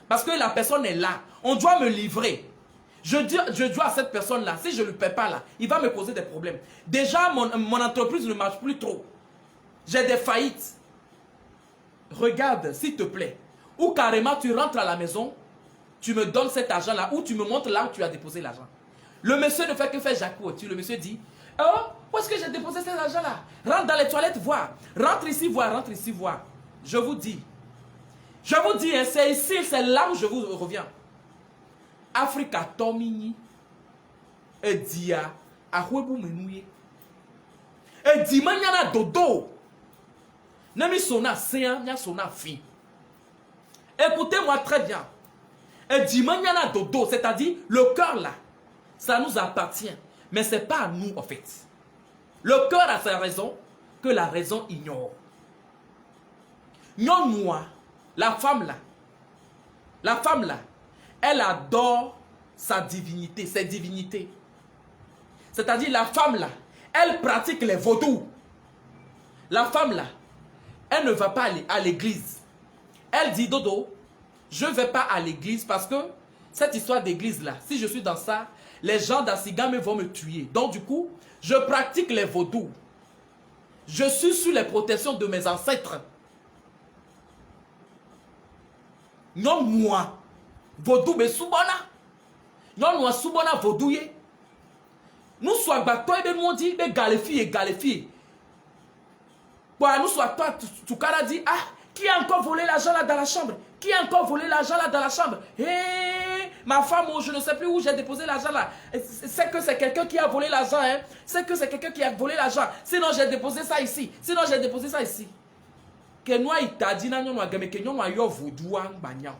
Parce que la personne est là. On doit me livrer. Je dois à cette personne-là. Si je ne le paie pas là, il va me poser des problèmes. Déjà, mon entreprise ne marche plus trop. J'ai des faillites. Regarde, s'il te plaît. Ou carrément, tu rentres à la maison, tu me donnes cet argent-là, ou tu me montres là où tu as déposé l'argent. Le monsieur ne fait que faire jacou. Le monsieur dit, oh, où est-ce que j'ai déposé cet argent-là? Rentre dans les toilettes, voir. Rentre ici, voir. Rentre ici, voir. Je vous dis, hein, c'est ici, c'est là où je vous reviens. Africa Tomini, Edia, Ahwebu Menouye, Edi Manyana Dodo, Nami Sona Sean, Nya Sona Fi. Écoutez-moi très bien. Edi Manyana Dodo, c'est-à-dire le cœur là, ça nous appartient, mais ce n'est pas à nous en fait. Le cœur a sa raison que la raison ignore. Non, moi, la femme là, elle adore sa divinité, ses divinités. C'est-à-dire la femme là, elle pratique les vaudous. La femme là, elle ne va pas aller à l'église. Elle dit, Dodo, je ne vais pas à l'église parce que cette histoire d'église là, si je suis dans ça, les gens d'Assigame vont me tuer. Donc du coup, je pratique les vaudous. Je suis sous les protections de mes ancêtres. Non moi, vaudou be soubona. Non moi soubona vaudouye. Nous soit bateau et nous dit be galefi. Bah nous soit toi tout cas dit ah qui a encore volé l'argent là dans la chambre? Qui a encore volé l'argent là dans la chambre? Hé, ma femme, je ne sais plus où j'ai déposé l'argent là. C'est que c'est quelqu'un qui a volé l'argent, hein. C'est que c'est quelqu'un qui a volé l'argent. Sinon j'ai déposé ça ici. Que nous il t'a dit non nous game que nous ayo voodoo an bagnan.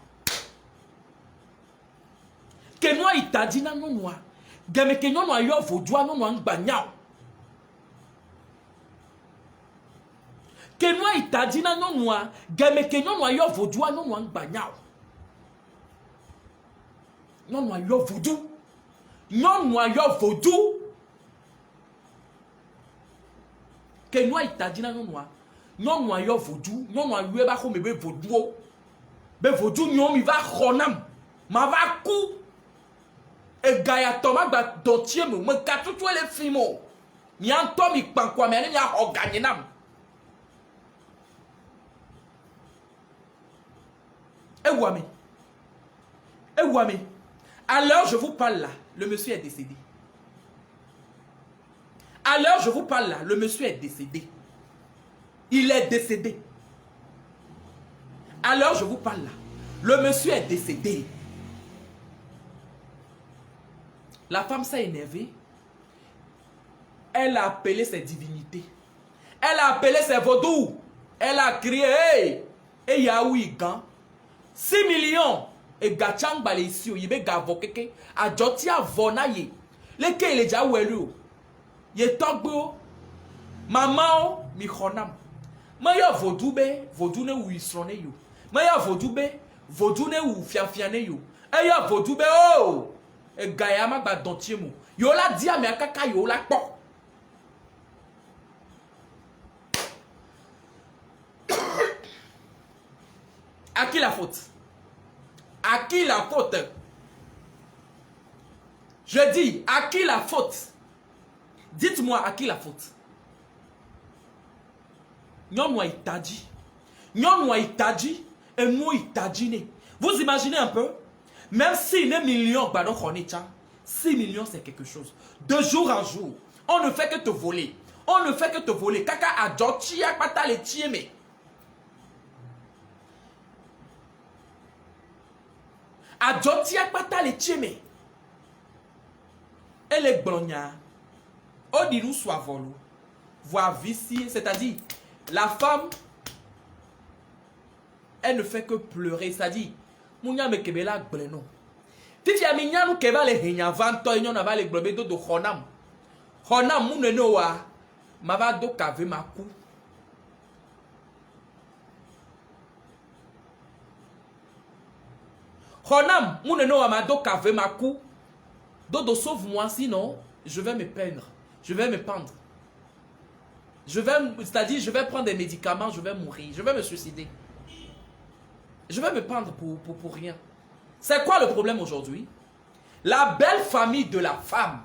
Que nous il t'a dit non nous game que nous ayo voodoo an bagnan. Que nous il t'a dit non nous game que nous ayo voodoo an bagnan. Non nous ayo voodoo. Non nous ayo voodoo. Que nous il t'a dit non nous non moi yo vaudou non moi yo ba ko me be vaudou be vaudou nyom mi va khonam ma va ku e gaya toma gba dotie me katu to le fimo mi anto mi pankwa me ni ya oganye nam e wami alors je vous parle là le monsieur est décédé. Alors je vous parle là le monsieur est décédé. Il est décédé. Alors je vous parle là. Le monsieur est décédé. La femme s'est énervée. Elle a appelé ses divinités. Elle a appelé ses vaudous. Elle a crié, hey! Et Yaoui Gan. 6 millions. Et Gachang Bale ici, il y a Gavo Keke. A Jotia Vonaye. Les Ké, il est déjà ouelu. Il est togbo. Maman, mi khonam. Maya vaudou be, vaudou ne ou isrone yo. Maya vaudou be, vaudou ne ou fianfiane yo. Et ya vaudou be, oh! Et Gayama ba dontiemu. Yo la dia me akaka yo la po. À qui la faute? À qui la faute? Je dis, à qui la faute? Dites-moi à qui la faute? Nyon itadi. Nyon itadi. Et nous itadi. Vous imaginez un peu? Même si les millions, 6 millions c'est quelque chose. De jour en jour, on ne fait que te voler. On ne fait que te voler. Kaka a djotchia pata le tieme. Adjotia pata le tieme. Elle est blogna. Odinou soit volu. Voir vicier, c'est-à-dire la femme, elle ne fait que pleurer, c'est-à-dire Mounya me kebela gbleno. Tifi aminya nou keba le henya vanto enyon ava le globe do honam. Honam mouneno wa mava do kave maku. Honam mouneno wa ma do kave maku. Dodo sauve-moi sinon je vais me peindre. Je vais me pendre. C'est-à-dire je vais prendre des médicaments, je vais mourir, je vais me suicider. Je vais me pendre pour rien. C'est quoi le problème aujourd'hui? La belle famille de la femme.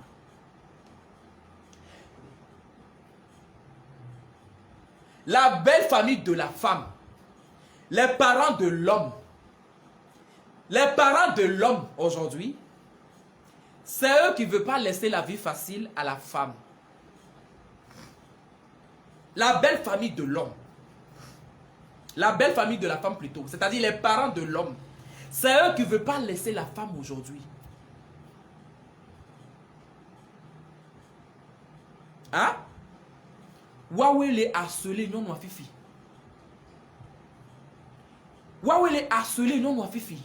La belle famille de la femme. Les parents de l'homme. Les parents de l'homme aujourd'hui, c'est eux qui ne veulent pas laisser la vie facile à la femme. La belle famille de l'homme. La belle famille de la femme plutôt. C'est-à-dire les parents de l'homme. C'est eux qui ne veulent pas laisser la femme aujourd'hui. Hein? Waouh, les harcelés, non, non, fifi. Waouh, les harcelés, non, non, fifi.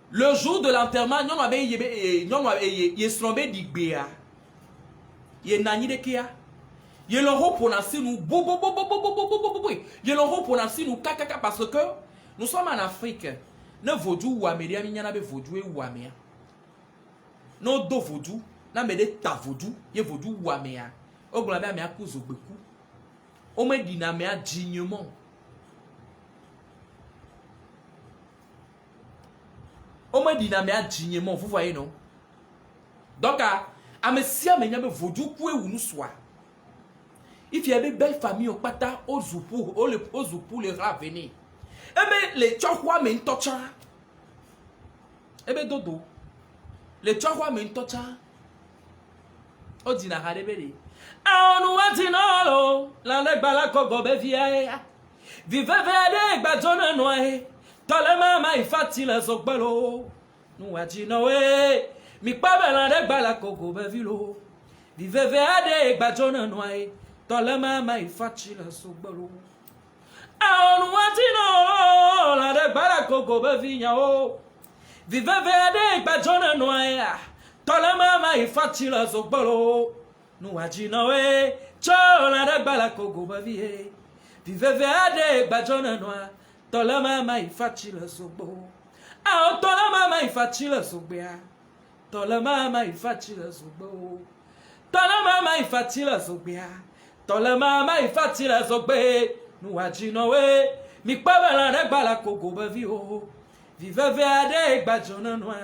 Le jour de l'enterrement, non, non, il est slombé d'Igbéa. Il est nani de Kia. Il est le haut pour nous, il est le haut pour nous, kaka, parce que nous sommes en Afrique. Ne vaudou ou amélia, il y en a des vaudou ou amélia. Non, do vaudou, n'a mais des ta vaudou, il y a vaudou ou amélia. Au glabé, amélia, cause au bekou. Au moins, dinaméa dignement. Au moins, dinaméa dignement, vous voyez, non? Donc, à messia, mais il y a des vaudou, quoi ou nous soit. Il y a des belles familles au pata, au zoupou, au zoupou, les rats venez. Eh bien, les tchouawa mais une tocha. Eh bien, dodo. Les tchouawa mais une tocha. O dinara de bébé. Ah, on nous a dit non, la negbala kogo bevia. Vive vede, badjona noé. Tole mama ifati la zokbalo. Nous a dit non, mi pa la negbala kogo bevilo. Vive vede, badjona noé. Tole mama ifati la zokbalo. Ah, on nous a dit non, la negbala kogo bevia. Vive vede, badjona noé. Tole mama ifati la zokbalo. Nous a dit non, la negbala kogo bevia. Vive vede, badjona noé. Tola mama ifati la sobo. Ah, tola mama ifati la sobea. Tola mama ifati la sobo. Tola mama ifati la sobea. Tola mama ifati la sobe. Nous a dit no we. Mi pa la negbala kogo bavio. Vive verde gbajona noa.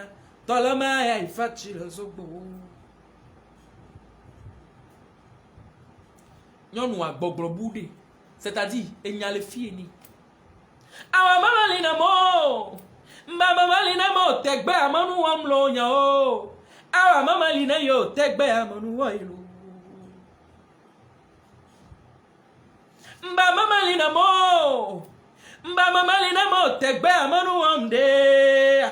Tola mama ifati la sobo. Nyon wa gbogbo boudé. C'est-à-dire, il y a les filles ni. Awa mama lina mo, mama lina mo tegbe amanu wamlo nya o. Awa mama lina yo tegbe amanu wa ilu. Mba mama lina mo. Mba mama lina mo tegbe amanu omde.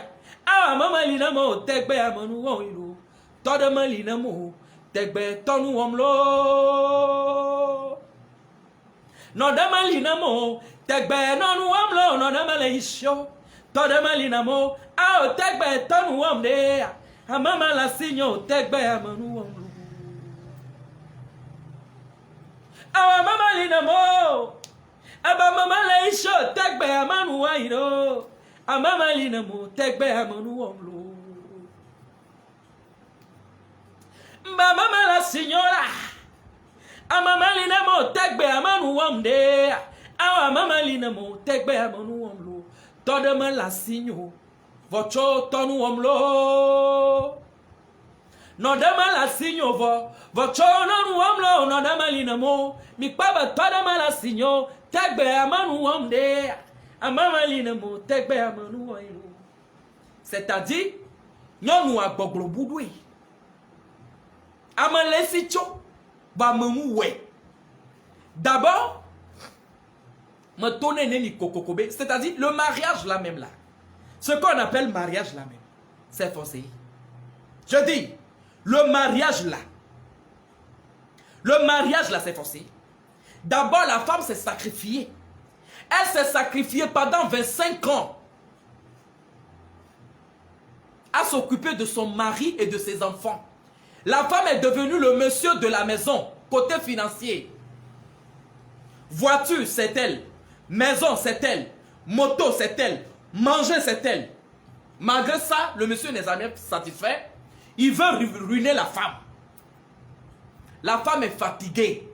Awa mama lina mo tegbe amanu omlo. Todo malina mo tegbe tonu omlo. No dama lina mo tegbe nonu omlo no dama le isho. Todo malina mo ao tegbe tonu omde. Amama la sinyo tegbe amanu omlo. Awa mama lina mo. Aba mama le isho tegbe amanu wairo. Amama lina mo tegbe amanu omlo. Mba mama la signora. Amama lina mo tegbe amanu omde. Awa mama lina mo tegbe amanu omlo. Todema la signo. Vocho tonu omlo. No dama la signo vocho nonu omlo no dama lina mo. Mi paba todema la signo tegbe amanu omde. Amama lina mo tegbe amanu omlo. C'est-à-dire nyonu agboglo budwe. Amalesicho ba memoué. D'abord, me tonner neni kokokobe, c'est-à-dire le mariage là même là. Ce qu'on appelle mariage là même, c'est forcé. Je dis, le mariage là. Le mariage là, c'est forcé. D'abord, la femme s'est sacrifiée. Elle s'est sacrifiée pendant 25 ans à s'occuper de son mari et de ses enfants. La femme est devenue le monsieur de la maison, côté financier. Voiture, c'est elle. Maison, c'est elle. Moto, c'est elle. Manger, c'est elle. Malgré ça, le monsieur n'est jamais satisfait. Il veut ruiner la femme. La femme est fatiguée.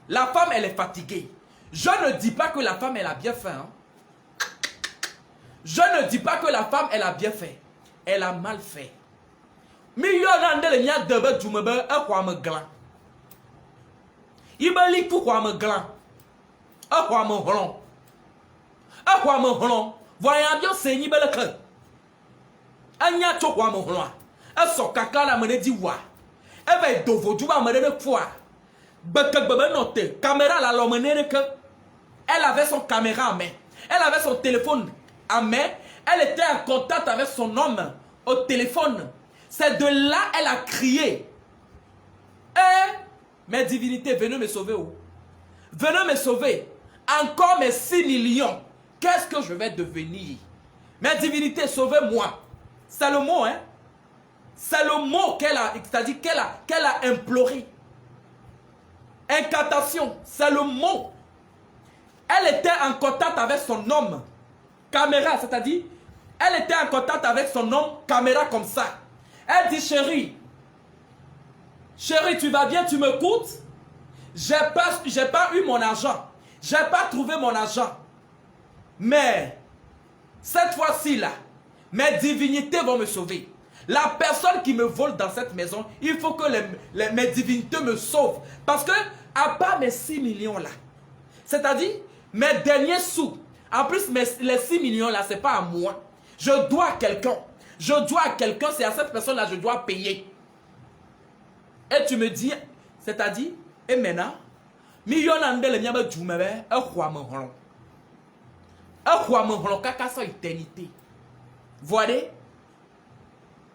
La femme, elle est fatiguée. Je ne dis pas que la femme, elle a bien fait. Hein. Je ne dis pas que la femme, elle a bien fait. Elle a mal fait. Million de nya debe djumebe e kwa me glan. Ibe li pou kwa me glan. E kwa me hlon. E kwa me hlon. Voyant bien se ni bele ke. Anya to kwa me hlon. E so kaka la me di wa. E va dovo djuba me de fois. Beke bebe note. Caméra la lo me ne ke. Elle avait son caméra en main. Elle avait son téléphone en main. Elle était en contact avec son homme au téléphone. C'est de là elle a crié. Eh, mes divinités, venez me sauver. Oh. Venez me sauver. Encore mes 6 millions. Qu'est-ce que je vais devenir? Mes divinités, sauvez-moi. C'est le mot, hein? C'est le mot qu'elle a, c'est-à-dire qu'elle a imploré. Incantation, c'est le mot. Elle était en contact avec son homme. Caméra, c'est-à-dire, elle était en contact avec son homme, caméra comme ça. Elle dit, chérie, tu vas bien, tu me coûtes? J'ai pas eu mon argent. J'ai pas trouvé mon argent. Mais, cette fois-ci là, mes divinités vont me sauver. La personne qui me vole dans cette maison, il faut que mes divinités me sauvent. Parce que, à part mes 6 millions là, c'est-à-dire, mes derniers sous, en plus, les 6 millions là, c'est pas à moi. Je dois à quelqu'un. Je dois à quelqu'un, c'est à cette personne-là que je dois payer. Et tu me dis, c'est-à-dire, et maintenant, million de le miabe djumebe, e kwa me holon. E kwa me holon kaka sa éternité. Voyez?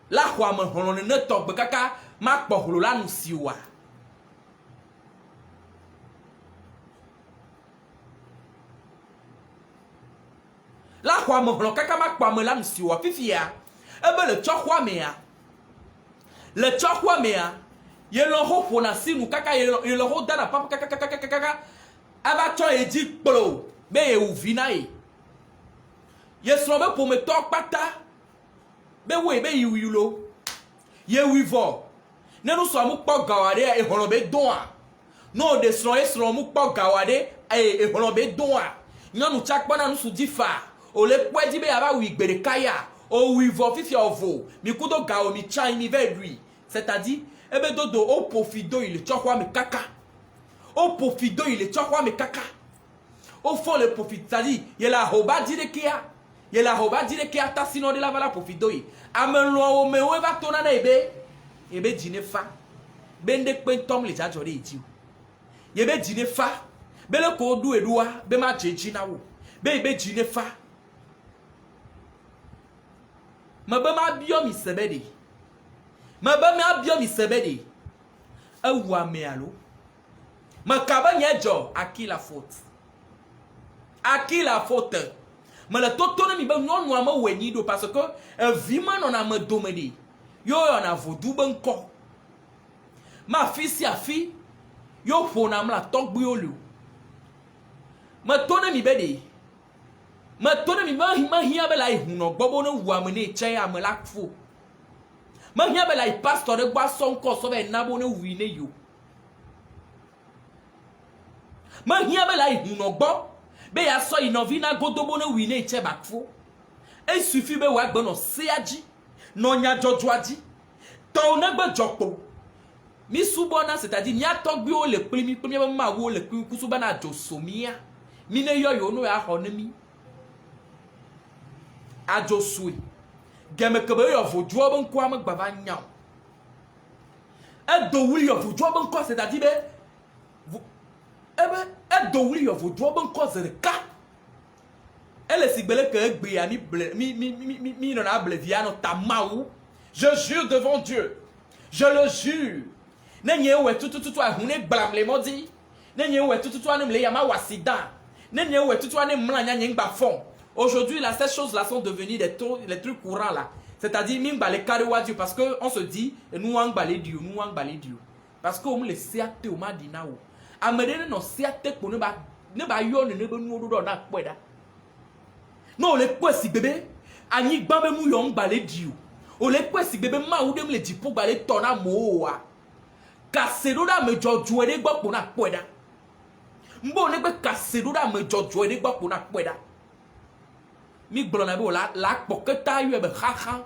La kwa me holon ne tok kaka ma kpoklo la nou siwa. La kwa me holon kaka ma kpame la nou siwa. Fifi ya. Ebe le chokwa mea. Le chokwa mea. Ye l'enro ponasi nou kaka ye l'enro dana papa kaka. Aba chon e di kpolo. Be ye ou vina e. Ye slombe pou me tok pata. Be we be yu yulo. Ye wivo. Ne nou so mou pok gawade e holombe doa. Non de slombe mou pok gawade e holombe doa. Nyon nou chak pana nou sou di fa. O le pwe di be aba wigbere kaya. O wivo fifi ovo. Mi kudo gawo mi chan mi ve lui. C'est-à-dire, ebe dodo o pofido il chokwa me kaka. O pofido il chokwa me kaka. Au fond le profit, c'est-à-dire, il la roba dire qu'il y a. Il la roba dire qu'il y a ta sinon de la vala pofido. Amen lo o me o va tona na ebe dine fa. Bende pen tom le jajore iti. Yebe dîner fa. Bele ko du edua. Be ma jeji na wo. Be dîner fa. Ma be ma bio mi sebede. Ma be ma bio mi sebede. Ewa me alo. Ma kaba nyejo. À qui la faute? À qui la faute? Mais le totone mi ben non noa ma wenido parce que vima non a me domedi. Yo on a vodou ben ko. Ma fille si a fille yo fona la tok bu yo lu. Ma tone mi bedi. Ma tone mi ma hia be lai huno gbobo no wu amene che am la fo. Ma hia be lai pastor de gba son ko so be nabo no wi ne yo. Ma hia be lai huno gbo be ya so inovina godobo no wi ne che bakfo. E suffit be wa gbo no seaji no nya jojoaji. To na gbo jopo. Mi subona c'est-à-dire nya togbi o le primi premier ma wo le kusuba na josomia. Mi ne yo no ya honemi. Ajosui. Game kebe yo vo jobo nko am gbava nya. E do wuli yo vo jobo nko c'est-à-dire be e do wuli yo vo jobo nko zereka. Elle sigbele ke egbe ya mi no na ble via no tamawu. Je jure devant Dieu. Je le jure. Nenye we tututu a hune blam le modi. Nenye we tututu anem le yama wasida. Nenye we tututu anem mlanya nyengba fond. Aujourd'hui là ces choses là sont devenues les trucs courants là. C'est-à-dire mimba le karewa Dieu parce que on se dit nous ang balé Dieu, nous ang balé Dieu. Parce que on le siate o ma dinawo. Amede no siate ko ne ba yo ne be nu do na kweda. Non le kwesi bébé ani gbambe mu yo ang balé Dieu. O le kwesi bébé ma ou dem le dipo balé tona moa. Kasedoda me jojo ede gbopo na kweda. Mbo ne be kasedoda me jojo ede gbopo na kweda. Mi blona be la poketa yu be khacha.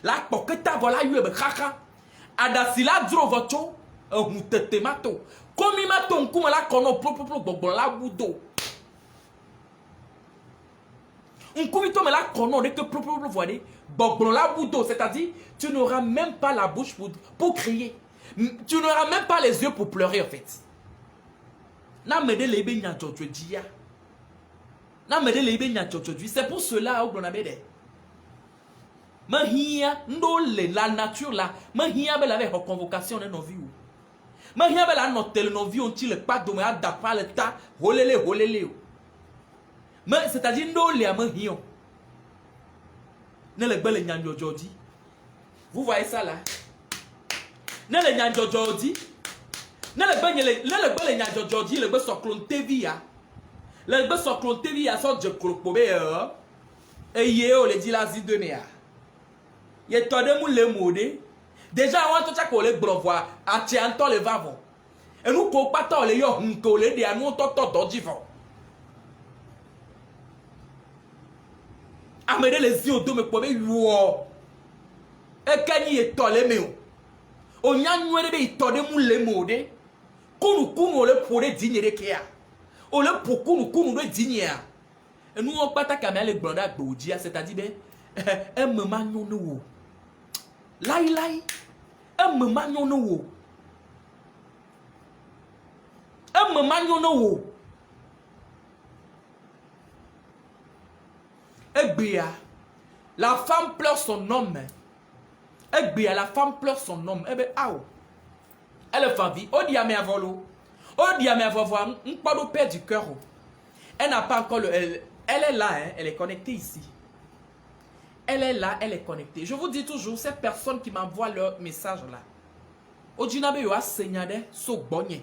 La poketa vola yu be khacha. Adasila dro voto hutete mato. Komi mato nkuma la kono propre gbogbo la budo. Nkumi to me la kono de que propre voile gbogbo la budo, c'est-à-dire tu n'auras même pas la bouche pour crier. Tu n'auras même pas les yeux pour pleurer en fait. Na me de lebe nya jojo dia. Na me de lebe nya jojo dia. C'est pour cela que l'on a bede. Mahia ndole la nature là. Mahia be la ve convocation de nos vies. Mahia be la notel nos vies ont il pas de me adapa le ta holele. Mais c'est-à-dire ndole a mahia. Ne le belle nya jojo dia. Vous voyez ça là? Ne le nya jojo dia. Ne le belle nya jojo dia le be soklon TV ya. Le be soklon TV ya so je kropobe e ye o le di la zidone ya. Ye tode mu le mode. Déjà on to chako le gbrovoa ati anto le vavo. E nu ko pata le yo hunko le de anu to dojivon. Amede les yeux do me pobe yo. E kanyi ye tole me o. Onya nwere be tode mu le mode. Kunu le pore dignere kia. O le pokunu le dignere. Et nous on pata kamel le blonda gbodia, c'est-à-dire ben me magnon no. Lai me magnon no. Me magnon no. Egbea, la femme pleure son homme. Egbea, la femme pleure son homme. Eh ben, aou. Elle est famille. O dia me avolo. O dia me avolo. Un pas de père du cœur. Elle n'a pas encore le. Elle est là, hein, elle est connectée ici. Elle est là, elle est connectée. Je vous dis toujours, ces personnes qui m'envoient leur message là. Ojinabe yo a segnade so bonye.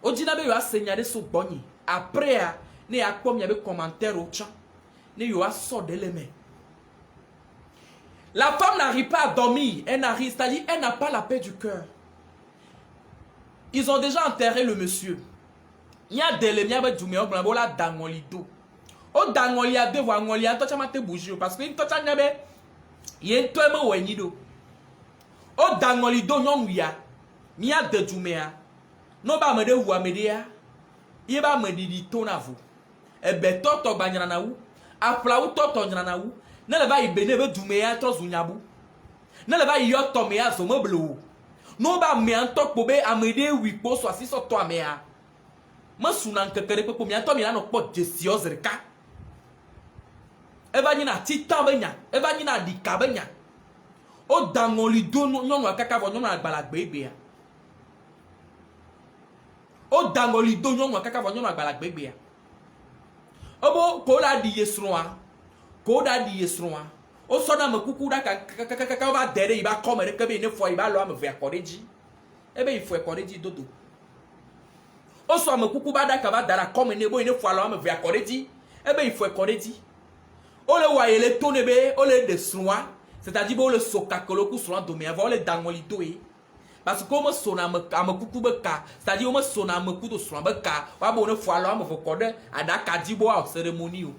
Ojinabe yo a segnade so bonye. Après, ne a comme y avait commentaire au chat. Ne yo a sorti les mains. La femme n'arrive pas à dormir. Elle n'arrive, c'est-à-dire, elle n'a pas la paix du cœur. Ils ont déjà enterré le monsieur. Il y a des lémiens qui ont dit que la dangolido. O dangolia de voir ngolia to chama te bouger parce que to chanya be ye to e mo wenido. O dangolido nyon ya. Mi a de dumea. No ba me de wu amede ya. Ye ba me di to na vo. E be to gbanyana na wu. Afla wu to nyana na wu. Na le ba ibene be dumea to zunyabu. Na le ba yo to me ya so mo blo. No ba me anto pobe amede wi po so asi so to amea. Ma sunan kekere pe po mi anto mi na no po jesios reka. Eva ni na titan benya, eva ni na dika benya. O dangon li do nyonu akaka vo nyonu agbala gbegbe ya. O dangon li do nyonu akaka vo nyonu agbala gbegbe ya. Obo ko la di yesroa. Ko da di yesroa. O so na me kuku da ka va dere iba komere ke be ne fo iba lo am ve akoreji. Ebe ifo akoreji dodo. O so me kuku ba da ka va dara komene bo ne fo lo am ve akoreji. Ebe ifo akoreji. O le wa ele tonebe, o le desroa. C'est-à-dire que le sokakolo ku so do me avant le dangoli doé. Parce que comme sona me kuku beka, c'est-à-dire comme sona me kuku do so beka, wa bo ne fo lo am ve kode adaka dibo a cérémonie o.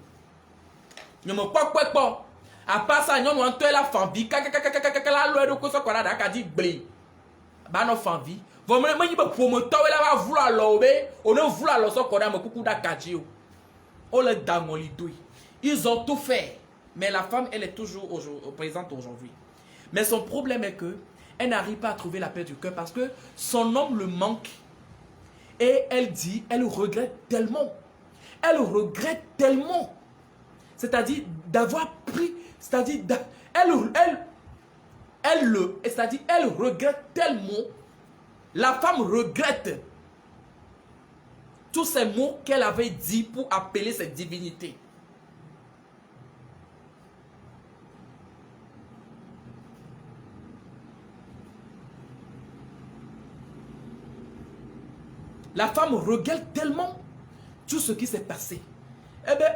Nyom kpokpekpo. À part ça, nous avons la famille. La loi de quoi qu'on a d'accord dit blé. Bah non famille. Vous me dites pour me tower là va vouloir l'ober. On ne vouloir l'oser qu'on a me coucou d'acadie. On le damon lidouille. Ils ont tout fait. Mais la femme, elle est toujours présente aujourd'hui. Mais son problème est que elle n'arrive pas à trouver la paix du cœur parce que son homme le manque. Et elle dit, elle regrette tellement. Elle regrette tellement. C'est-à-dire d'avoir pris, c'est-à-dire elle regrette tellement. La femme regrette tous ces mots qu'elle avait dit pour appeler cette divinité. La femme regrette tellement tout ce qui s'est passé. Eh bien,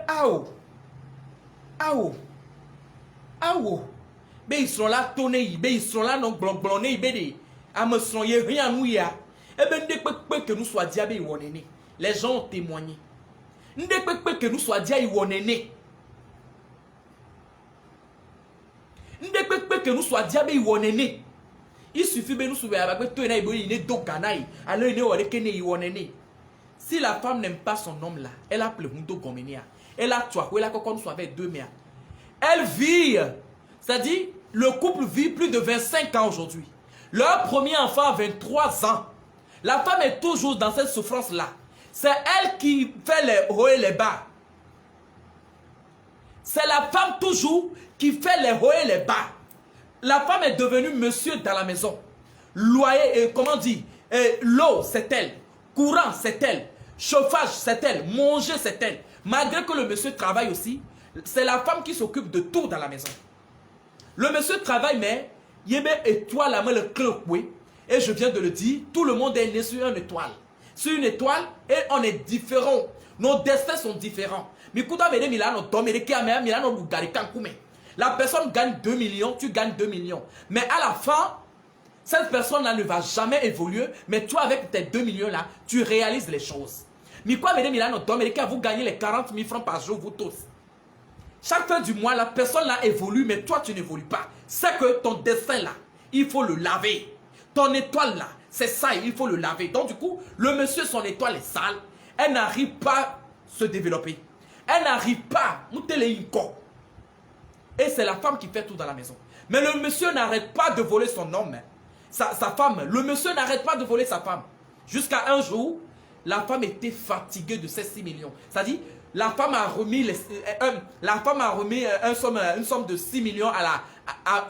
ben ils sont là tonné, ben ils sont là non blonné, ben des am sont rien nous ya. Eh ben ndek que nous soit diabé iwonene. Les gens ont témoigné. Ndek que nous soit dia iwonene. Ndek que nous soit diabé iwonene. Il suffit ben nous souver avec toi na iboyi ne dokanai. Alors ne ore kene iwonene. Si la femme n'aime pas son homme là, elle a pleuré mundo gomenia. Elle a toi, elle a qu'on soit avec deux mères. Elle vit, c'est-à-dire, le couple vit plus de 25 ans aujourd'hui. Leur premier enfant a 23 ans. La femme est toujours dans cette souffrance-là. C'est elle qui fait les hauts et les bas. C'est la femme toujours qui fait les hauts et les bas. La femme est devenue monsieur dans la maison. Loyer, comment dire, l'eau, c'est elle. Courant, c'est elle. Chauffage, c'est elle. Manger, c'est elle. Malgré que le monsieur travaille aussi, c'est la femme qui s'occupe de tout dans la maison. Le monsieur travaille, mais il y a une étoile à le clopoué. Et je viens de le dire, tout le monde est né sur une étoile. Sur une étoile, et on est différents. Nos destins sont différents. La personne gagne 2 millions, tu gagnes 2 millions. Mais à la fin, cette personne-là ne va jamais évoluer. Mais toi, avec tes 2 millions-là, tu réalises les choses. Mais quoi, vous gagnez les 40 000 francs par jour, vous tous. Chaque fin du mois, la personne là évolue, mais toi, tu n'évolues pas. C'est que ton destin là, il faut le laver. Ton étoile là, c'est ça, il faut le laver. Donc du coup, le monsieur, son étoile est sale. Elle n'arrive pas à se développer. Elle n'arrive pas. Et c'est la femme qui fait tout dans la maison. Mais le monsieur n'arrête pas de voler son homme. Sa femme. Le monsieur n'arrête pas de voler sa femme. Jusqu'à un jour, la femme était fatiguée de ces 6 millions. C'est-à-dire, la femme a remis, une somme de 6 millions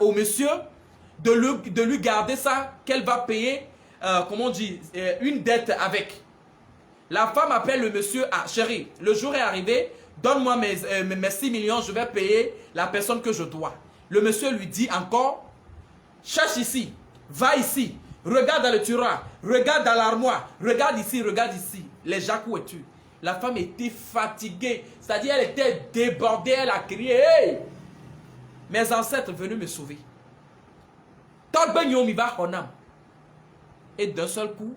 au monsieur de lui garder ça, qu'elle va payer, comment on dit, une dette avec. La femme appelle le monsieur, chérie, le jour est arrivé, donne-moi mes 6 millions, je vais payer la personne que je dois. Le monsieur lui dit encore, cherche ici, va ici, regarde dans le tiroir, regarde dans l'armoire, regarde ici, les jacous et tu. La femme était fatiguée, c'est-à-dire elle était débordée, elle a crié, hey! Mes ancêtres venus me sauver. Et d'un seul coup,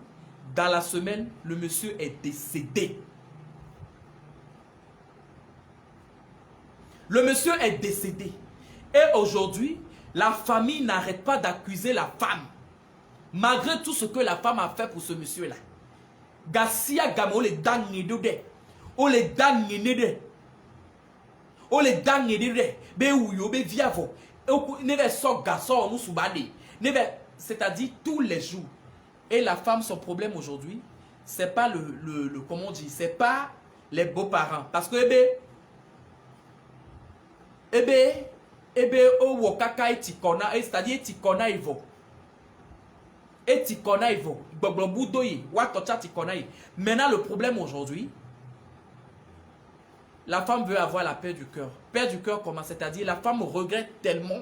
dans la semaine, le monsieur est décédé. Le monsieur est décédé. Et aujourd'hui, la famille n'arrête pas d'accuser la femme. Malgré tout ce que la femme a fait pour ce monsieur-là. Garcia Gamo le dangne de. O le dangne de. O le dangne de. Be uyo be viavo. Ne be so garçon nous soubade. Ne be c'est-à-dire tous les jours. Et la femme, son problème aujourd'hui, c'est pas comment on dit, c'est pas les beaux-parents. Parce que, o wakaka etikona, c'est-à-dire etikona ivo. Etikona ivo. Gbogbobudoyi, watocha tikona. Maintenant, le problème aujourd'hui, la femme veut avoir la paix du cœur. Paix du cœur comment? C'est-à-dire la femme regrette tellement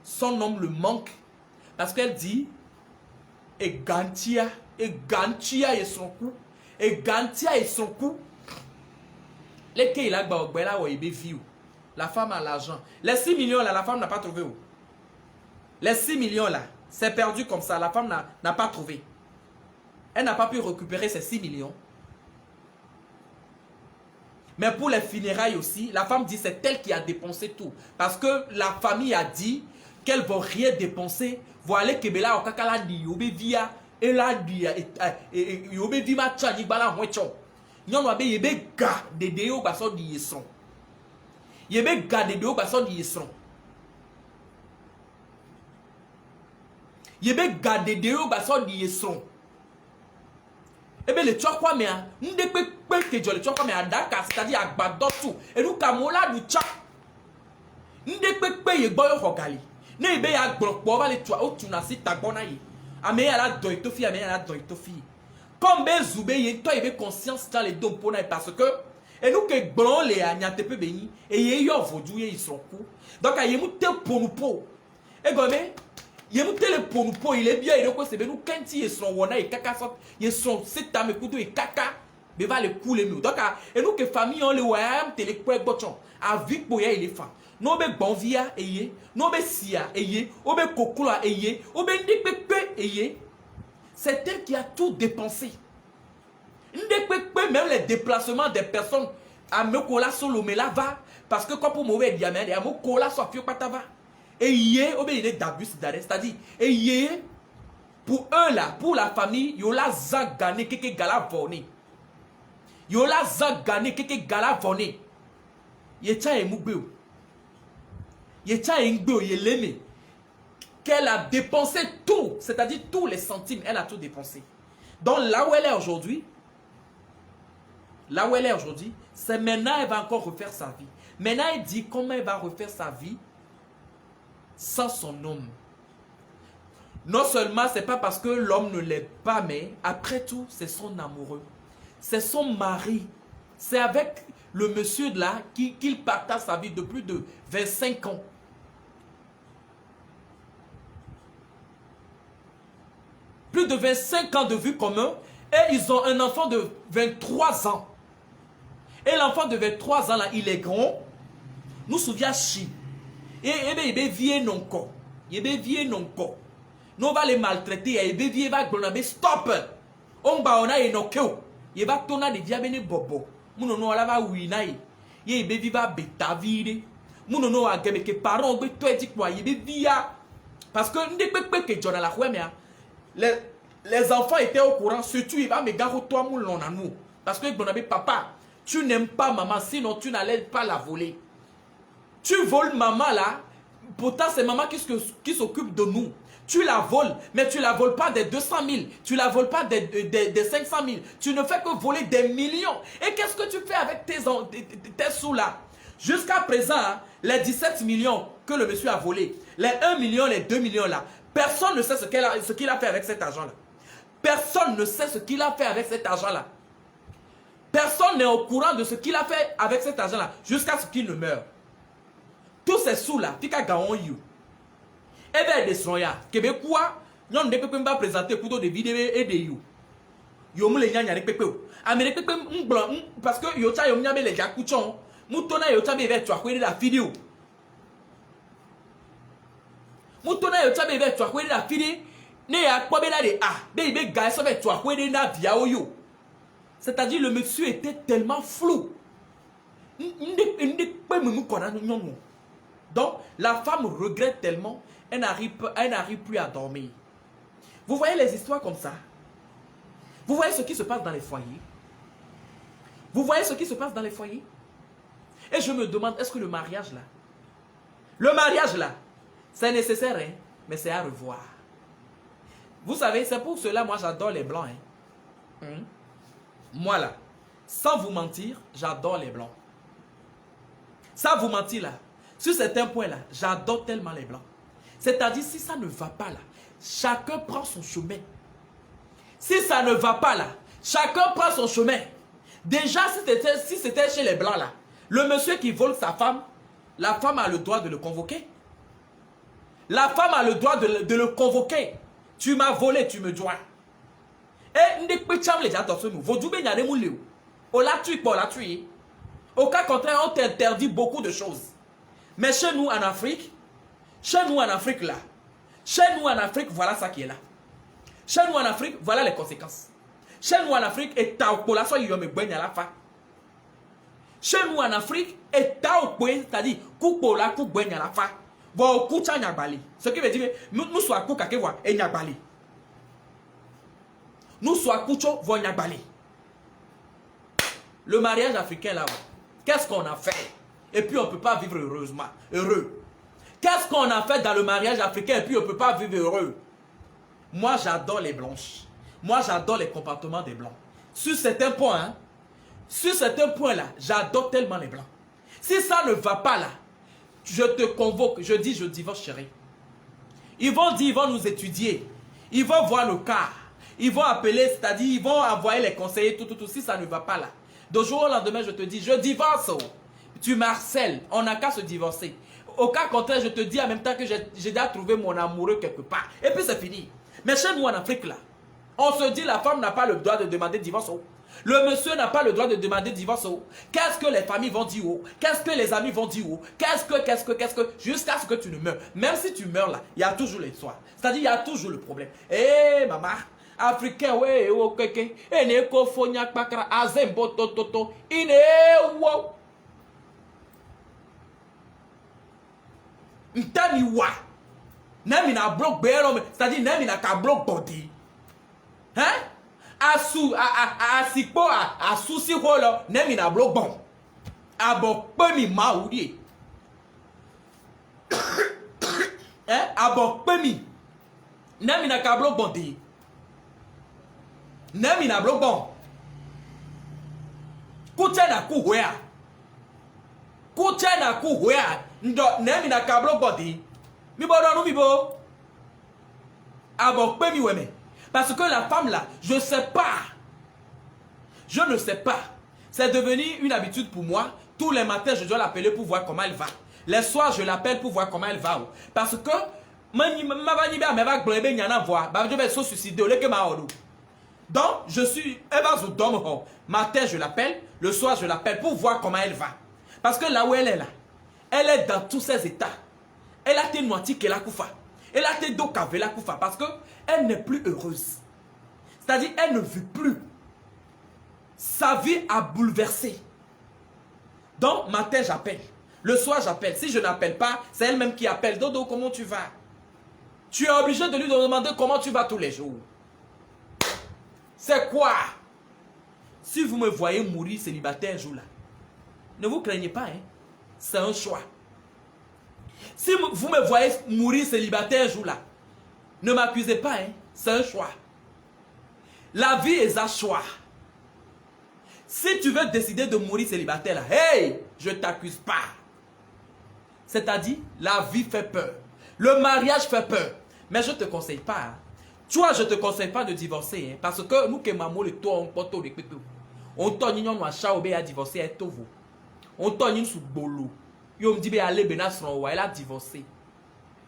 son homme le manque. Parce qu'elle dit, et Gantia et son cou. Et Gantia et son cou. Les qu'il a la femme a l'argent. Les 6 millions là, la femme n'a pas trouvé où. Les 6 millions là, c'est perdu comme ça. La femme n'a pas trouvé. Elle n'a pas pu récupérer ces 6 millions. Mais pour les funérailles aussi, la femme dit c'est elle qui a dépensé tout. Parce que la famille a dit qu'elle ne va rien dépenser. Voilà que Bela Okakala dit Yobevia et la dit Yobevima Tchani Bala Huechon. Yon wabe yebe ga de deo baso di yeson. Yebe ga de deo baso di yeson. Yebe ga de deo baso di yeson. Ebe le chokwa mea, nde pe ke jo le chokwa mea daka, c'est-à-dire agbadotu. Et nous kamola du tcha. Nde pe ye boyo hogali. Ne ebe ya gbokpo va le twa o tunasi tagona yi. Ame ya la doitofi, ame ya la doitofi. Comme Zoubé, il y a conscience dans les deux parce que et nous que blanc les agnaté peu béni et il y a vodou ils sont coup donc il y a muté pour nous po et gomme il y a muté le pour nous po il est bien et donc c'est ben nous quand ils sont wona et kaka sort ils sont c'est à me couteau et kaka mais va le couler nous donc et nous que famille on le wam télé quoi bochon avec boya il est fa non be bon via et non be sia et o be kokula et o be ndi pepe et c'est elle qui a tout dépensé. Même les déplacements des personnes à Mekola Solomela va. Parce que quand pour mauvais diamètre, il y a Mekola Sofio Patava. Et hier, il est d'abus d'arrêt. C'est-à-dire, et hier, pour eux là, pour la famille, il y a la zagane keke gala vone. Il y a la zagane keke gala vone. Il y a un moubéo. Il y a un moubéo, il y a l'aimé. Qu'elle a dépensé tout, c'est-à-dire tous les centimes, elle a tout dépensé. Donc là où elle est aujourd'hui, c'est maintenant elle va encore refaire sa vie. Maintenant elle dit comment elle va refaire sa vie sans son homme. Non seulement c'est pas parce que l'homme ne l'aime pas, mais après tout c'est son amoureux, c'est son mari, c'est avec le monsieur de là qu'il partage sa vie de plus de 25 ans. Plus de 25 ans de vie commun et ils ont un enfant de 23 ans. Et l'enfant de 23 ans là, il est grand. Nous souviens chi. Et il est vieux non corps. Il est vieux non corps. Nous va les maltraiter et il vieux va glonaber stop. On va on a enokeo. Il va tourner des diabènes bobo. Nous non la va winai. Il est viva beta vide. Nous non a gagné que parents be toi dit quoi. Il est via parce que ne peut que John la mais les enfants étaient au courant, surtout il va me garer toi moulon à nous. Parce que papa, tu n'aimes pas maman, sinon tu n'allais pas la voler. Tu voles maman là, pourtant c'est maman qui s'occupe de nous. Tu la voles, mais tu la voles pas des 200 000, tu la voles pas des 500 000. Tu ne fais que voler des millions. Et qu'est-ce que tu fais avec tes sous là? Jusqu'à présent, les 17 millions que le monsieur a volé, les 1 million, les 2 millions là, personne ne sait ce qu'il a fait avec cet argent-là. Personne ne sait ce qu'il a fait avec cet argent-là. Personne n'est au courant de ce qu'il a fait avec cet argent-là jusqu'à ce qu'il ne meure. Tous ces sous-là, Tika Gaon You. Et bien, des soya, Québécois, nous ne pouvons pas présenter couteau de vidéo et de You. Yo moule nyanya avec Pépé. Amérique Pépé, parce que yo t'a yo mnyame les jacouchons. Moutona yo t'a bébé, tu as coué la vidéo. Moutona yo t'a bébé, tu as coué la vidéo. Ne ya kwa bela de ah, bébé gars, ça va tu as coué na via yo. C'est-à-dire le monsieur était tellement flou. Donc la femme regrette tellement, elle n'arrive plus à dormir. Vous voyez les histoires comme ça? Vous voyez ce qui se passe dans les foyers? Vous voyez ce qui se passe dans les foyers? Et je me demande, est-ce que le mariage là, c'est nécessaire, hein, mais c'est à revoir. Vous savez, c'est pour cela, moi, j'adore les blancs. Hein. Moi, là, sans vous mentir, j'adore les blancs. Sans vous mentir, là, sur certains points, là, j'adore tellement les blancs. C'est-à-dire, si ça ne va pas, là, chacun prend son chemin. Si ça ne va pas, là, chacun prend son chemin. Déjà, si c'était chez les blancs, là, le monsieur qui vole sa femme, la femme a le droit de le convoquer. La femme a le droit de le convoquer. Tu m'as volé, tu me dois. Et ne peut pas les gens dans ce nous. Vous devez y aller mouler. On l'a tué pour la tuer. Au cas contraire, on t'interdit beaucoup de choses. Mais chez nous en Afrique, là, chez nous en Afrique, voilà ça qui est là. Chez nous en Afrique, voilà les conséquences. Chez nous en Afrique, et taopola soit yome à la fin. Chez nous en Afrique, et taopola, c'est-à-dire coupola à la fin. Bon, koucha nyabali. Ce qui veut dire, nous sommes kouka kewa et nyabali. Nous sommes koucho vo nyabali. Le mariage africain là-bas, qu'est-ce qu'on a fait? Et puis on ne peut pas vivre heureux. Qu'est-ce qu'on a fait dans le mariage africain et puis on ne peut pas vivre heureux? Moi, j'adore les blanches. Moi, j'adore les comportements des blancs. Sur certains points, hein, sur certains points-là, j'adore tellement les blancs. Si ça ne va pas là, je te convoque, je dis, je divorce, chérie. Ils vont dire, ils vont nous étudier. Ils vont voir le cas. Ils vont appeler, c'est-à-dire, ils vont envoyer les conseillers, tout. Si ça ne va pas là. De jour au lendemain, je te dis, je divorce. Tu m'harcèles. On n'a qu'à se divorcer. Au cas contraire, je te dis en même temps que j'ai déjà trouvé mon amoureux quelque part. Et puis c'est fini. Mais chez nous en Afrique là, on se dit la femme n'a pas le droit de demander divorce. Le monsieur n'a pas le droit de demander divorce. Qu'est-ce que les familles vont dire? Qu'est-ce que les amis vont dire? Qu'est-ce que, jusqu'à ce que tu ne meurs. Même si tu meurs là, il y a toujours l'histoire. C'est-à-dire, il y a toujours le problème. Eh, maman, Africain, ouais, ok, et ne kofonya pakra, azembo toto, ine wow. Ntani wa. Nemi na bloc béro, c'est-à-dire, nemi na ka bloc body. Hein? Asikpo asusi holo nemi na bloc bon. Abo pemi maoudi. Hein? Abo pemi. Nemi na ka bloc body. Nemi na bloc bon. Kuche na kuwea. Kuche na kuwea. Ndo nemi na ka bloc body. Mi bo no mi bo. Abo pemi weme. Parce que la femme là, je ne sais pas. Je ne sais pas. C'est devenu une habitude pour moi. Tous les matins, je dois l'appeler pour voir comment elle va. Les soirs, je l'appelle pour voir comment elle va. Parce que, donc, je suis, matin, je l'appelle. Le soir, je l'appelle pour voir comment elle va. Parce que là où elle est là, elle est dans tous ses états. Elle a été noyée qu'elle a koufa. Elle a été dokave la koufa parce que elle n'est plus heureuse. C'est-à-dire, elle ne vit plus. Sa vie a bouleversé. Donc, matin, j'appelle. Le soir, j'appelle. Si je n'appelle pas, c'est elle-même qui appelle. Dodo, comment tu vas? Tu es obligé de lui demander comment tu vas tous les jours. C'est quoi? Si vous me voyez mourir célibataire un jour là, ne vous craignez pas, hein? C'est un choix. Si vous me voyez mourir célibataire un jour là, ne m'accusez pas, hein? C'est un choix. La vie est un choix. Si tu veux décider de mourir célibataire là, hey, je ne t'accuse pas. C'est-à-dire, la vie fait peur. Le mariage fait peur. Mais je ne te conseille pas. Hein? Toi, je ne te conseille pas de divorcer. Hein? Parce que nous, on tourne à chaoube à divorcer à Tovo. On tourne sous bolo. Yo me dit aller benasron elle a divorcé.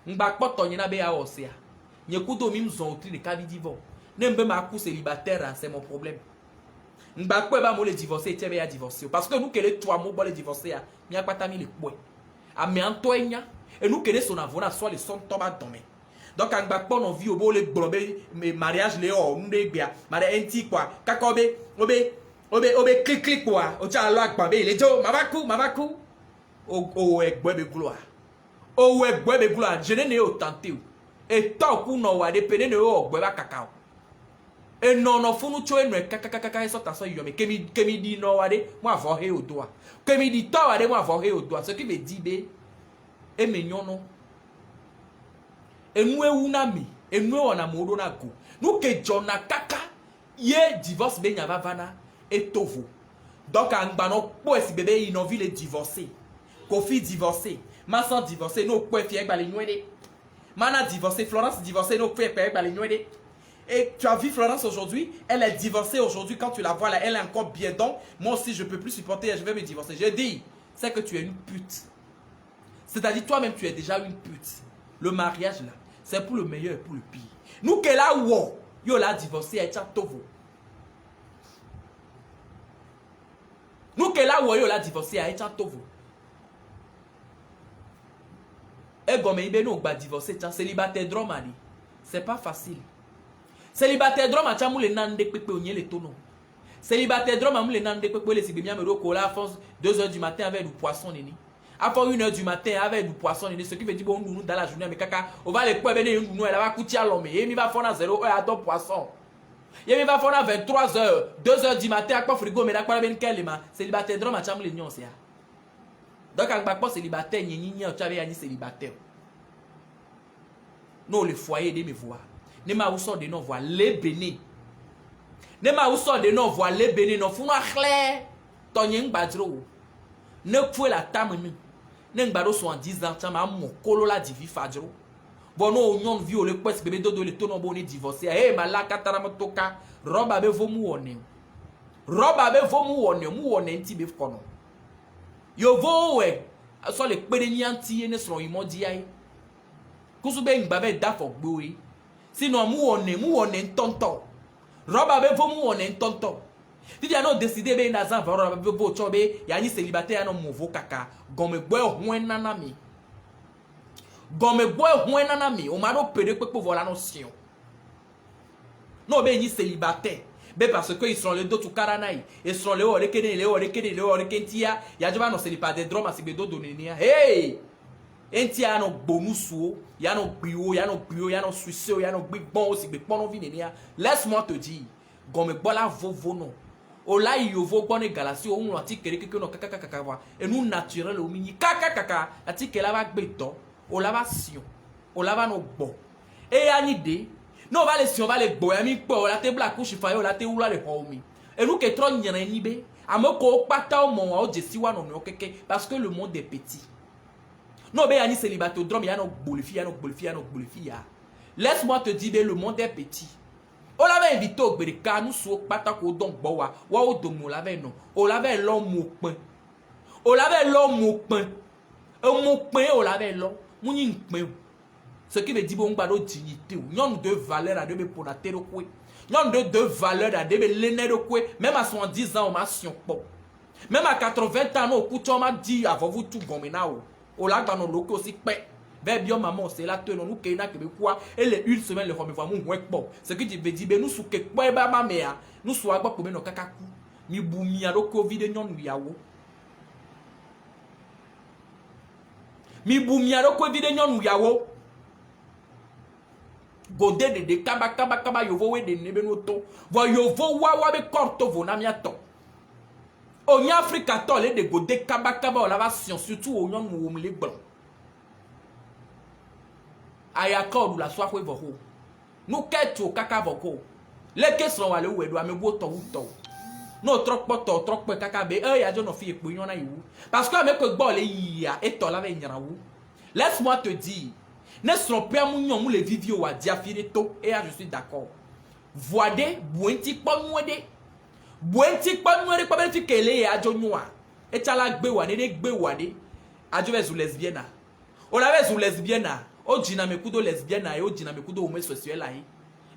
M'ba pas tourner na be a osia. Nyekudo mi mzon tri de kavi divorce. Nembe ma coup célibataire, c'est mon problème. M'ba pas ba mo le divorcer, tu be a divorcer parce que nous que les trois mots ba le divorcer a, mi a pas tami le poing. A me antoenya et nous que les son avona soit les son tomba domé. Donc en bas on vit au beau les globes mariage les oh nous bien mariage anti quoi kakobe obe clic quoi o tcha lo agba be le jo mabaku o egbe be gloire o egbe be gloire je ne o tenté et tant ku no wa de pene ne o egbe ba kakao et non funu cho enu kaka so ta so yo me kemi di no wa de mo avo he odoa kemi di to wa de mo avo he odoa ce qui veut dire be e menyon no enu ewu na mi enu ona modo na go Nous que Jona Kaka, ye divorce ben yava vana et tovo. Donc en bano po esi bébé ils n'ont vu les divorcer. Kofi divorcé, Massan divorcé, nous pouvons faire les nuits. Mana divorcé, Florence divorcée, nous pouvons faire les nuits. Et tu as vu Florence aujourd'hui, elle est divorcée aujourd'hui. Quand tu la vois là, elle est encore bien. Donc, moi aussi, je ne peux plus supporter, je vais me divorcer. Je dis, c'est que tu es une pute. C'est-à-dire, toi-même, tu es déjà une pute. Le mariage là, c'est pour le meilleur et pour le pire. Nous, qu'elle a wow, yo la divorcé, elle tient tovo. Nous, qu'elle a wow, yo la divorcé, elle tient tovo. Et comme il nous va divorcer, célibataire drôme, c'est pas facile. Célibataire drôme, tu as moulé nan de pepe onye les tonneaux. Célibataire drôme, moulé nan de pepe les sibimia me recola à force 2h du matin avec du poisson nini. À force 1h du matin avec du poisson nini. Ce qui veut dire bon nous dans la journée mais kaka, on va les poivre venir nous elle va coûter à l'homme. Et mi va faire 0h à ton poisson. Et mi va faire 23h, 2h du matin à quoi frigo mais d'accord ben quel ma célibataire drôme, tu as moulé nion c'est. Donc à quoi célibataire ni tu avais ani célibataire. Non le foyer de me voir. Ne ma ou sort de non voir les bénis. Ne ma ou sort de non voir les bénis non fou no clair. Ton yen badro. Ne fou la tamenu. Ne gbado 70 ans chama mon kolo la divi fadro. Bon non on vi o le kwes bébé dodo le tono bon divorcé. Eh ma la katara motoka roba be vo mu wone. Roba be vo mu wone mu wone nti be kono. Yo vo we so le pede nyanti ne so imo di ai. Kusube ngbabe da fo gbowe. Sinon, mu on tonton. Roba be vo mu on tonton. Si tu as non décidé ben nazan va roba be vo chobe, ya ni célibataire no movo kaka. Gomme boy hoen nanami. Gomme boy hoen nanami. O maro pede pe voilà no sion. Non ben ni célibataire. Ben parce que ils sont les deux tout karanaï. Ils sont les orekentia. Ya jova no célibataire drama si be do donenia. Hey! Enti ya no bonusuo, ya no bio, ya no suicide, ya no big bon aussi be pono vinenia. Laisse-moi te dire, gomme bola vovo non. Ola yovo bonne galaxie o un ati kere keke no kaka wa. Et nous naturel o mini kaka ati kela va gbeto, o lava sion, o lava no bo. Et anide, no va les sion va les bo, ami po la te black couche fa yo la te ula le homi. Et nous que trop nyana nibe, amoko pata o mon o jesiwa no no keke parce que le monde est petit. Non, mais il y a ni célibataire, il y a no bolifia. Laisse-moi te dire, le monde est petit. On l'avait invité au Berika, nous sommes pas tant qu'on donne boa. Ou on l'avait non. On l'avait l'homme au pain. On l'avait l'homme au pain. On l'avait l'homme. Ce qui veut dire qu'on a de dignité. Nous avons deux valeurs à deux pour la terre. Nous avons deux valeurs à deux l'énergie. Même à 70 ans, on m'a sion. Même à 80 ans, on m'a dit avant vous tout gomenao. O la gba no loko si pe ve bio maman c'est là te no nous ke na ke be kwa et les une semaine le fois mu wek bo ce qui dit be nous sou ke kwa ba ma me a nous sou agba ko be no kakaku mi bu mi a do covid nyon yawo mi bu mi a do covid nyon yawo gode de kaba yovo we de nebe no to vo yovo wa be korto vo na mi ato. Au Afrique, les de godé kaba on la va surtout au nom de les blancs. Ayakor ou la soif voko. Nous quête au kaka voko. Les questions sont allées où doit me boto ou to. No trop kaka be ya no fi pour yon na yu. Parce que avec que bon les ya et to la ve nyara wu. Laisse-moi te dire, ne sont pas mounion mou les vivio wa diafire to et je suis d'accord. Voide buenti pas mwede. Buenti pas mwede pas benfi kele ya jonwa. Et chala gbe wa ne gbe wa de. Ajo vezu lesbienne. O la vezu lesbienne. O jina mekudo lesbienne et o jina mekudo homosexuel là.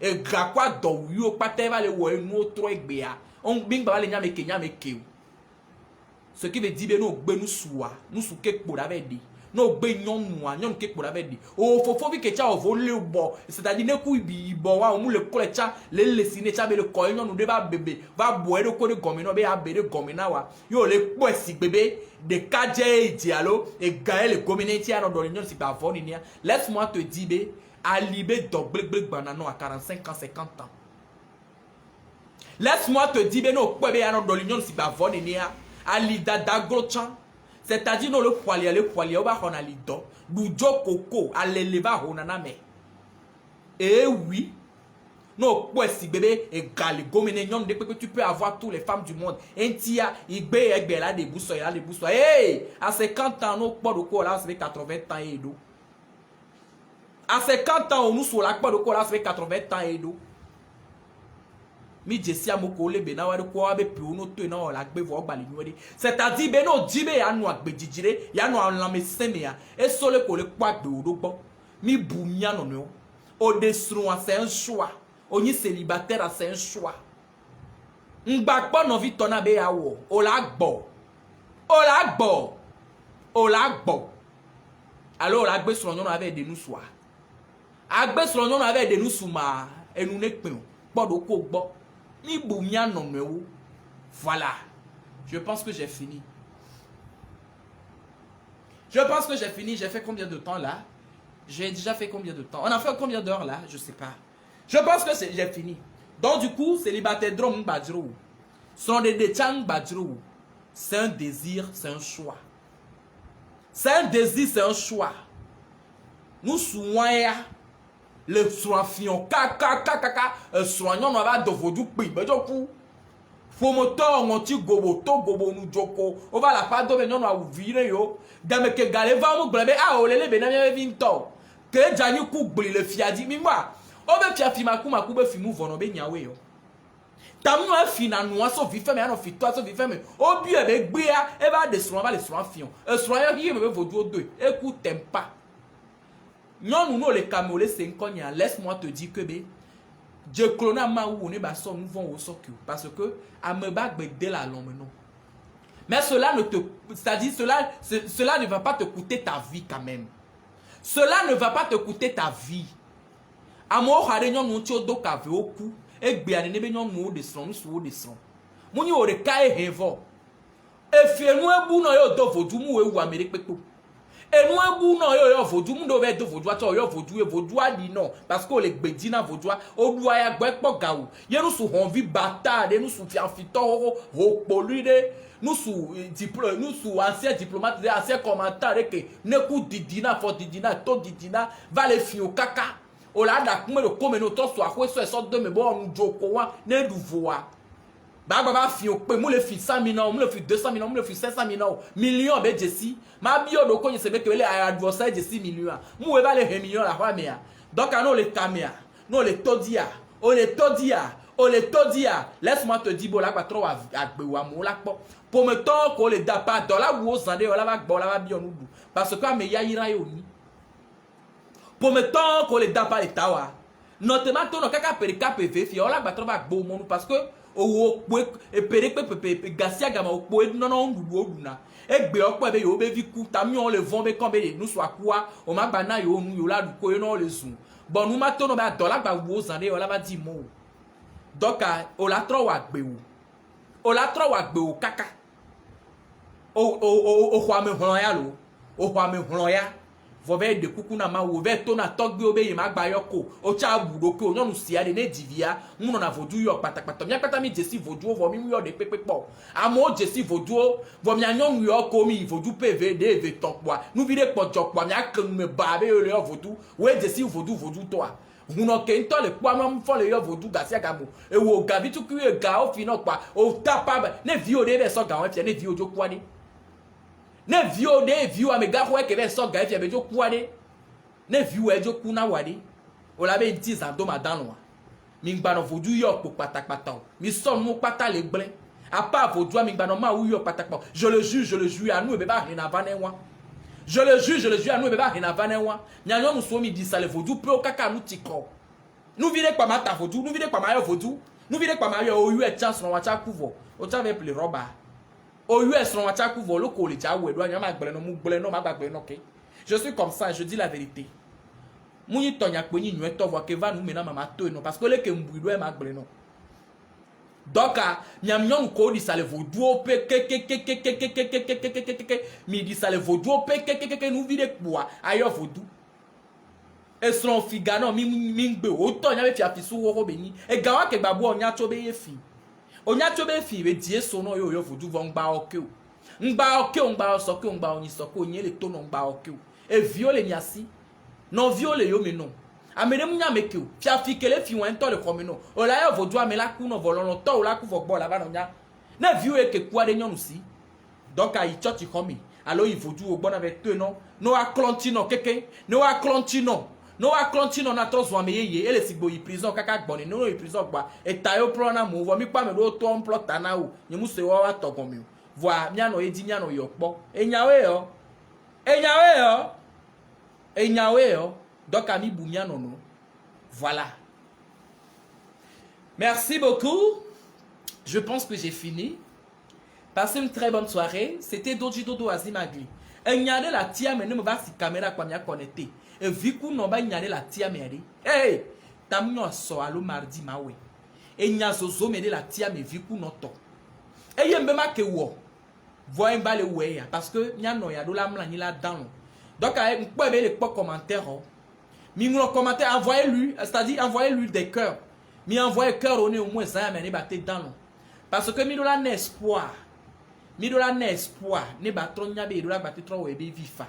Et grakwa do yo pateva le wo enu otro egbe ya. On bing ba le nyame ke. Ce qui veut dire no gbe nu suwa, nu su ke kpo da vedi. No gbe nyon ke kpo da vedi. O fofo bi ke cha o vole bo, c'est-à-dire ne ku bi bo wa o mu le kole cha le sine cha be le ko nyon de ba bebe, va bo e de ko de gomino be a be de gomina wa. Yo le kpo si bebe de kaje dialo et gaël le gomineti a no nyon si ba voni nia. Laisse-moi te dire be alibe do blek banano à 45 ans 50 ans. Laisse-moi te dire, no kwebe ya no do l'union si ba voni nia ali dada grochan, c'est-à-dire no le poilier o ba hona lido, du jo koko aleleva hona na me. Eh oui, No, quoi si bébé, et gali, goménénion, que tu peux avoir toutes les femmes du monde. Un tia, il bé, et là, des boussoirs, là, des boussoirs. Hey! À 50 ans, no, pas de quoi, là, ça fait 80 ans et d'eau. À 50 ans, on nous sur la quoi de quoi, là, ça fait 80 ans et d'eau. Mi Jessie a moko le bena wa de quoi, be puis on te na la gbe vo gbali ni. C'est-à-dire, ben no dibe ya no agbe jijire, ya no la me seme ya. Et so le ko le kwa gbe odo gbo. Mi boumia non no. Au destron, c'est un choix. On y célibataire, c'est un choix. M'bakpo non vit ton abe ya wo. O la gbo. O la gbo. O la gbo. Alors la gbe sur non avec de nous soir. Agbe sur non avec de nous souma et nous ne pon. Bodo ko gbo. Mi boumia non no. Voilà. Je pense que j'ai fini. Je pense que j'ai fini. J'ai fait combien de temps là? J'ai déjà fait combien de temps? On a fait combien d'heures là? Je sais pas. Je pense que j'ai fini. Donc du coup, célibataire drum badjro. Sont des déchang badjro. C'est un désir, c'est un choix. C'est un désir, c'est un choix. Nous soignons le soignons soignons on va de vodou pi bejoku. Faut moto ngonti gobo to gobo nu joko. On va la pas do benyon na ouvire yo. Dame ke gale va mu glebe a olele benamia vinto. Que jani ku gbli le fiadi mi moi obe pia fi maku be fi mu vono be nyawe yo tamu a fi na no so vi feme no fi to so vi feme obi e be gbe a e ba de sron ba le sron fion e sron yo hi me be vodu odo e ku tempa non no le camole c'est incognita. Laisse-moi te dire que be je clona ma ou ne ba so nous vont au sokyo parce que a me ba gbe de la long non. Mais cela ne te c'est-à-dire cela ne va pas te coûter ta vie quand même. Cela ne va pas te coûter ta vie. Amour a réunion nous tio do cave au cou et bien ne be nous de son sous de son. Moni o rekai hevo. E fie nous ebu no yo do vodu mu ewu Amerique pepo. E nous ebu no yo vodu mu do be do vodu ato yo vodu adi no parce que le gbedi na vodu o du aya gbe po gawo. Ye nous sou honvi bâtard, nous sou fiafito ho pollude. Nous sous anciens diplomates, anciens commentaires que ne coup didina, fort didina, to didina, va les filles au caca. O la da kume le comme no to so akwe so so de me bon nous joko wa ne du voa. Ba fi o pe mu le fi 100 000, mu le fi 200 000, mu le fi 500 000, millions be Jessie. Ma bio do ko se be que le adversaire Jessie millions. Mu e va les millions la fois mea. Donc ano le caméa, no le todia, o le todia. O le todia, laisse-moi te dire bola trop agbe wa mo la po. Pour me temps ko le da pas dans la wo zande o la va gbo la va bi onu parce que me ya ira yo ni. Pour me temps ko le da pas le tawa. Notamment to no kaka perika pv fi o la gba trop va gbo mo parce que o po e perepe gasia gama o po no no ndu oduna. Egbe opo be yo be vi ku ta mi on le vont be kan be nous soit quoi o ma gba na yo nu yo la du ko yo no le sun. Bon nous ma to no ba do la gba wo zande o la va di mo. Donc, on la trop à béou. On la trop à béou caca. O roi me hloya lo. O roi me hloya. Vove de kukuna ma ou ve tona togbe obe ma gba yoko. O cha budo ko no si ade ne divia. Mu no na vodu yo patakpato. Mia pata mi Jessie vodu vo mi yo de pepepo. Amo Jessie vodu vo mi anyon yo ko mi vodu PVD ve tokwa. Nou vide po jokwa mi akon me ba be yo le vodu. We Jessie vodu toi. Uno ke into le kwa no mfo le yo vodu gasia gamo e wo gavi tu ku e ga o fino kwa o tapa ne vi o de be so ga won fie ne vi o jo kwa ni ne vi o de vi o me ga ho e ke be so ga fie be jo kwa ni ne vi o e jo ku na wadi o la be nti za do madanu mi ngba no vodu yo po patakpata mi so mu pata le gble apa vodu mi ngba no ma u yo patakpata je le jure à nous e be ba hina vanenwa. Je le jure à nous, bébé, il n'a pas newa. Nyanyo nous sommes dit ça le vaudou, peu au caca nous tikro. Nous videz pas ma ta vaudou, nous videz pas ma vaudou, nous videz pas ma yo eu et chance no wacha kuvo. O cha avec le roba. O US no wacha kuvo lo ko le cha we do nyama gbele no mu gbele no ma gbele no ke. Je suis comme ça, je dis la vérité. Muni tonya pe ni nwe to vo ke va nous mena mama to no parce que le ke mbui do e ma gbele no. Donc, miam nyong ko di sale vodu pe mi di sale vodu pe nous vide kwa ayo vodu e son figa no mi ngbe o to nya be fi afisu wo beni e gawa ke gbabo onya to be yefi we die so no yo vodu vo ngba oke o ngba osoke ngba onyi soko onye le to no ngba oke o e viole nyasi non viole yo me non Amene munya mekeu. Fia fikele fi wen to le komino. Ola ya vodua me la ku no volono to la ku vogbo la ba no nya. Na viu e ke kwa de nyon si. Donc a i church komi. Alors il faut du au bon avec toi non. No a clontino keke. No a clontino. No a clontino na to zo ameye ele sigbo yi prison kaka gboni no yi prison gba. E tayo pro na mo vo mi pa me do to on plot na o. Ni mu se wa to kon mi. Voi mia no edi mia no yo po. Enyawe yo. Enyawe yo. Enyawe yo. Donc ami bu mia no no. Voilà. Merci beaucoup. Je pense que j'ai fini. Passez une très bonne soirée. C'était Doji Dodo Azimagli. Et nyade la tia me ne me va si caméra kwa mia connecté. Et viku no ba nyade la tia me ri. Hey, tamnyo so alo mardi mawe. Et nyazozo me de la tia me viku no to. Et yembe ma ke wo. Voyez mbale we ya parce que nya no ya do la mla ni la dans. Donc avec m'po be les commentaires. Mi nous commentaire envoyez-lui, c'est-à-dire envoyez-lui des cœurs. Mi envoyez cœur au moins ça me ne batte dans. Parce que mi do la espoir. Mi do la espoir ne batron nya be do la batte tro we be vifa.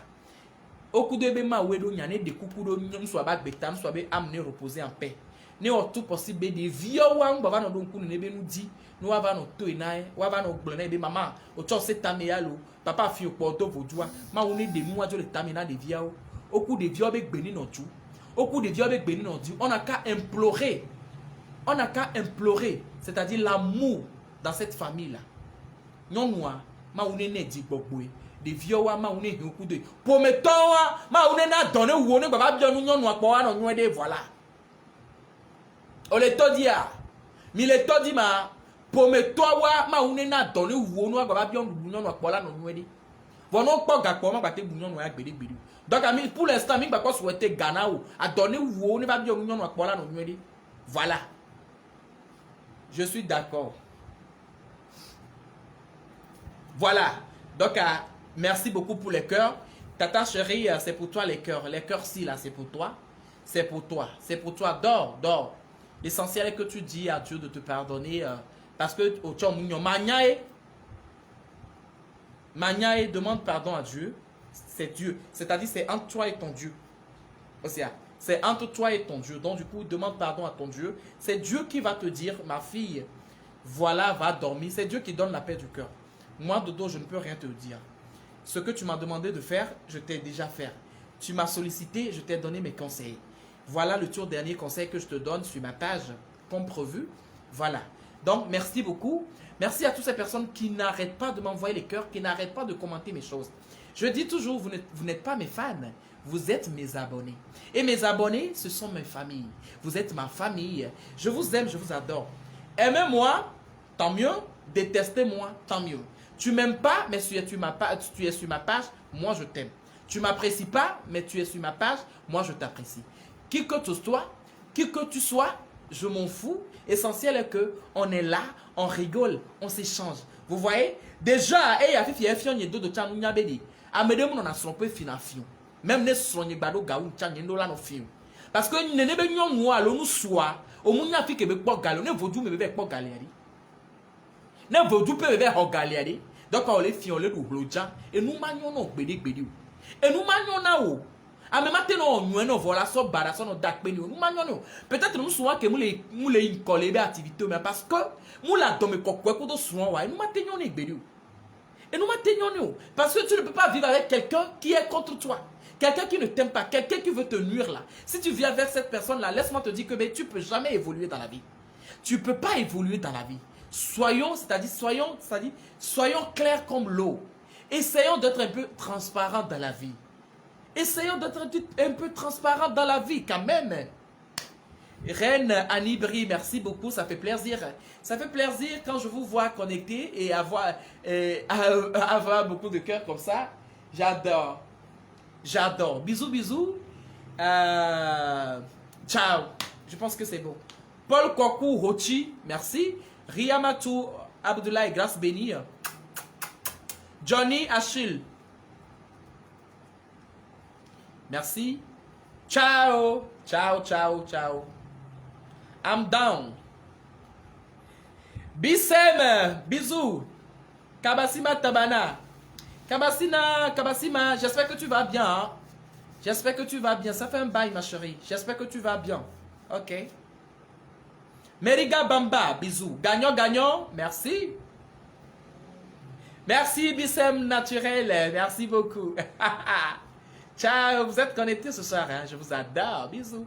Oku de be ma we do nya ne de kuku do nyum so ba betam so be amener reposer en paix. Ne o tout possible de vieux wan baba no don kunu ne be nu di no wa ba no to inai wa ba no gbona be mama o cho se tameyalo papa fi opo to vodua ma wo ne de mu ajo le tamina de vieux o oku de vieux be gbeni no ju oku de vieux be gbeni no ju on a qu'à implorer c'est-à-dire l'amour dans cette famille là nyonwa ma wo ne ne di gbogbo de vieux wa ma wo ne hin oku de pometon wa ma wo ne na donne wo ne baba bio nu nyonwa po wa no nwe de voilà. On le to dia mi le to di ma pometo wa ma une na donne wo no agba bi on bunyon no apola no nwedi vono po gapo ma gbate bunyon no ya gbede donc ami pour l'instant mi gba ko souhaiter Ghana o a donne wo ne ba bi on no apola no nwedi voilà. Je suis d'accord. Voilà. Donc merci beaucoup pour les cœurs. Tata chérie, c'est pour toi les cœurs. Les cœurs si là, c'est pour toi. C'est pour toi. C'est pour toi. Dors. L'essentiel est que tu dis à Dieu de te pardonner parce que Maniae demande pardon à Dieu. C'est Dieu. C'est-à-dire c'est entre toi et ton Dieu. C'est entre toi et ton Dieu. Donc du coup, demande pardon à ton Dieu. C'est Dieu qui va te dire, ma fille, voilà, va dormir. C'est Dieu qui donne la paix du cœur. Moi, Dodo, je ne peux rien te dire. Ce que tu m'as demandé de faire, je t'ai déjà fait. Tu m'as sollicité, je t'ai donné mes conseils. Voilà le tout dernier conseil que je te donne sur ma page, comme prévu. Voilà. Donc, merci beaucoup. Merci à toutes ces personnes qui n'arrêtent pas de m'envoyer les cœurs, qui n'arrêtent pas de commenter mes choses. Je dis toujours, vous n'êtes pas mes fans, vous êtes mes abonnés. Et mes abonnés, ce sont mes familles. Vous êtes ma famille. Je vous aime, je vous adore. Aimez-moi, tant mieux. Détestez-moi, tant mieux. Tu m'aimes pas, mais tu es sur ma page, moi je t'aime. Tu m'apprécies pas, mais tu es sur ma page, moi je t'apprécie. Qui que tu sois, je m'en fous. Essentiel est que on est là, on rigole, on s'échange. Vous voyez? Déjà, il y a fait fion yedo de chan nya bedi. Amede mon na son peu finafion. Même ne son yebado gaou chan yendo la no fion. Parce que ne be nyon mo alo nu soa, o mu nya fi ke be po galo, ne vodu me be po galeri. Ne vodu pe be ho galeri. Donc on les fion le bloja et nous manions no gbede. Et nous manions na o. Ah mais maintenant nous voilà so bara so no dak pe ni nous manions peut-être nous souvent que nous les coller be activité mais parce que nous la tombe kokwe ko do souvent wa nous maintenons ne gbede. Et nous maintenons parce que tu ne peux pas vivre avec quelqu'un qui est contre toi. Quelqu'un qui ne t'aime pas, quelqu'un qui veut te nuire là. Si tu vis avec cette personne là, laisse-moi te dire que tu ne peux jamais évoluer dans la vie. Tu ne peux pas évoluer dans la vie. Soyons clairs comme l'eau. Essayons d'être un peu transparents dans la vie. Essayons d'être un peu transparents dans la vie quand même. Reine Anibri, merci beaucoup, ça fait plaisir. Ça fait plaisir quand je vous vois connecter et avoir beaucoup de cœur comme ça. J'adore. J'adore. Bisous. Ciao. Je pense que c'est bon. Paul Kokou Rochi, merci. Riyamatou Abdoulaye, grâce bénie. Johnny Achille. Merci. Ciao. I'm down. Bissem, bisous. Kabasima Tabana. Kabasima, j'espère que tu vas bien. Hein? J'espère que tu vas bien. Ça fait un bail, ma chérie. J'espère que tu vas bien. Ok. Meriga Bamba, bisous. Gagnant, gagnant. Merci. Merci, Bissem Naturel. Merci beaucoup. Ciao. Vous êtes connectés ce soir. Hein? Je vous adore. Bisous.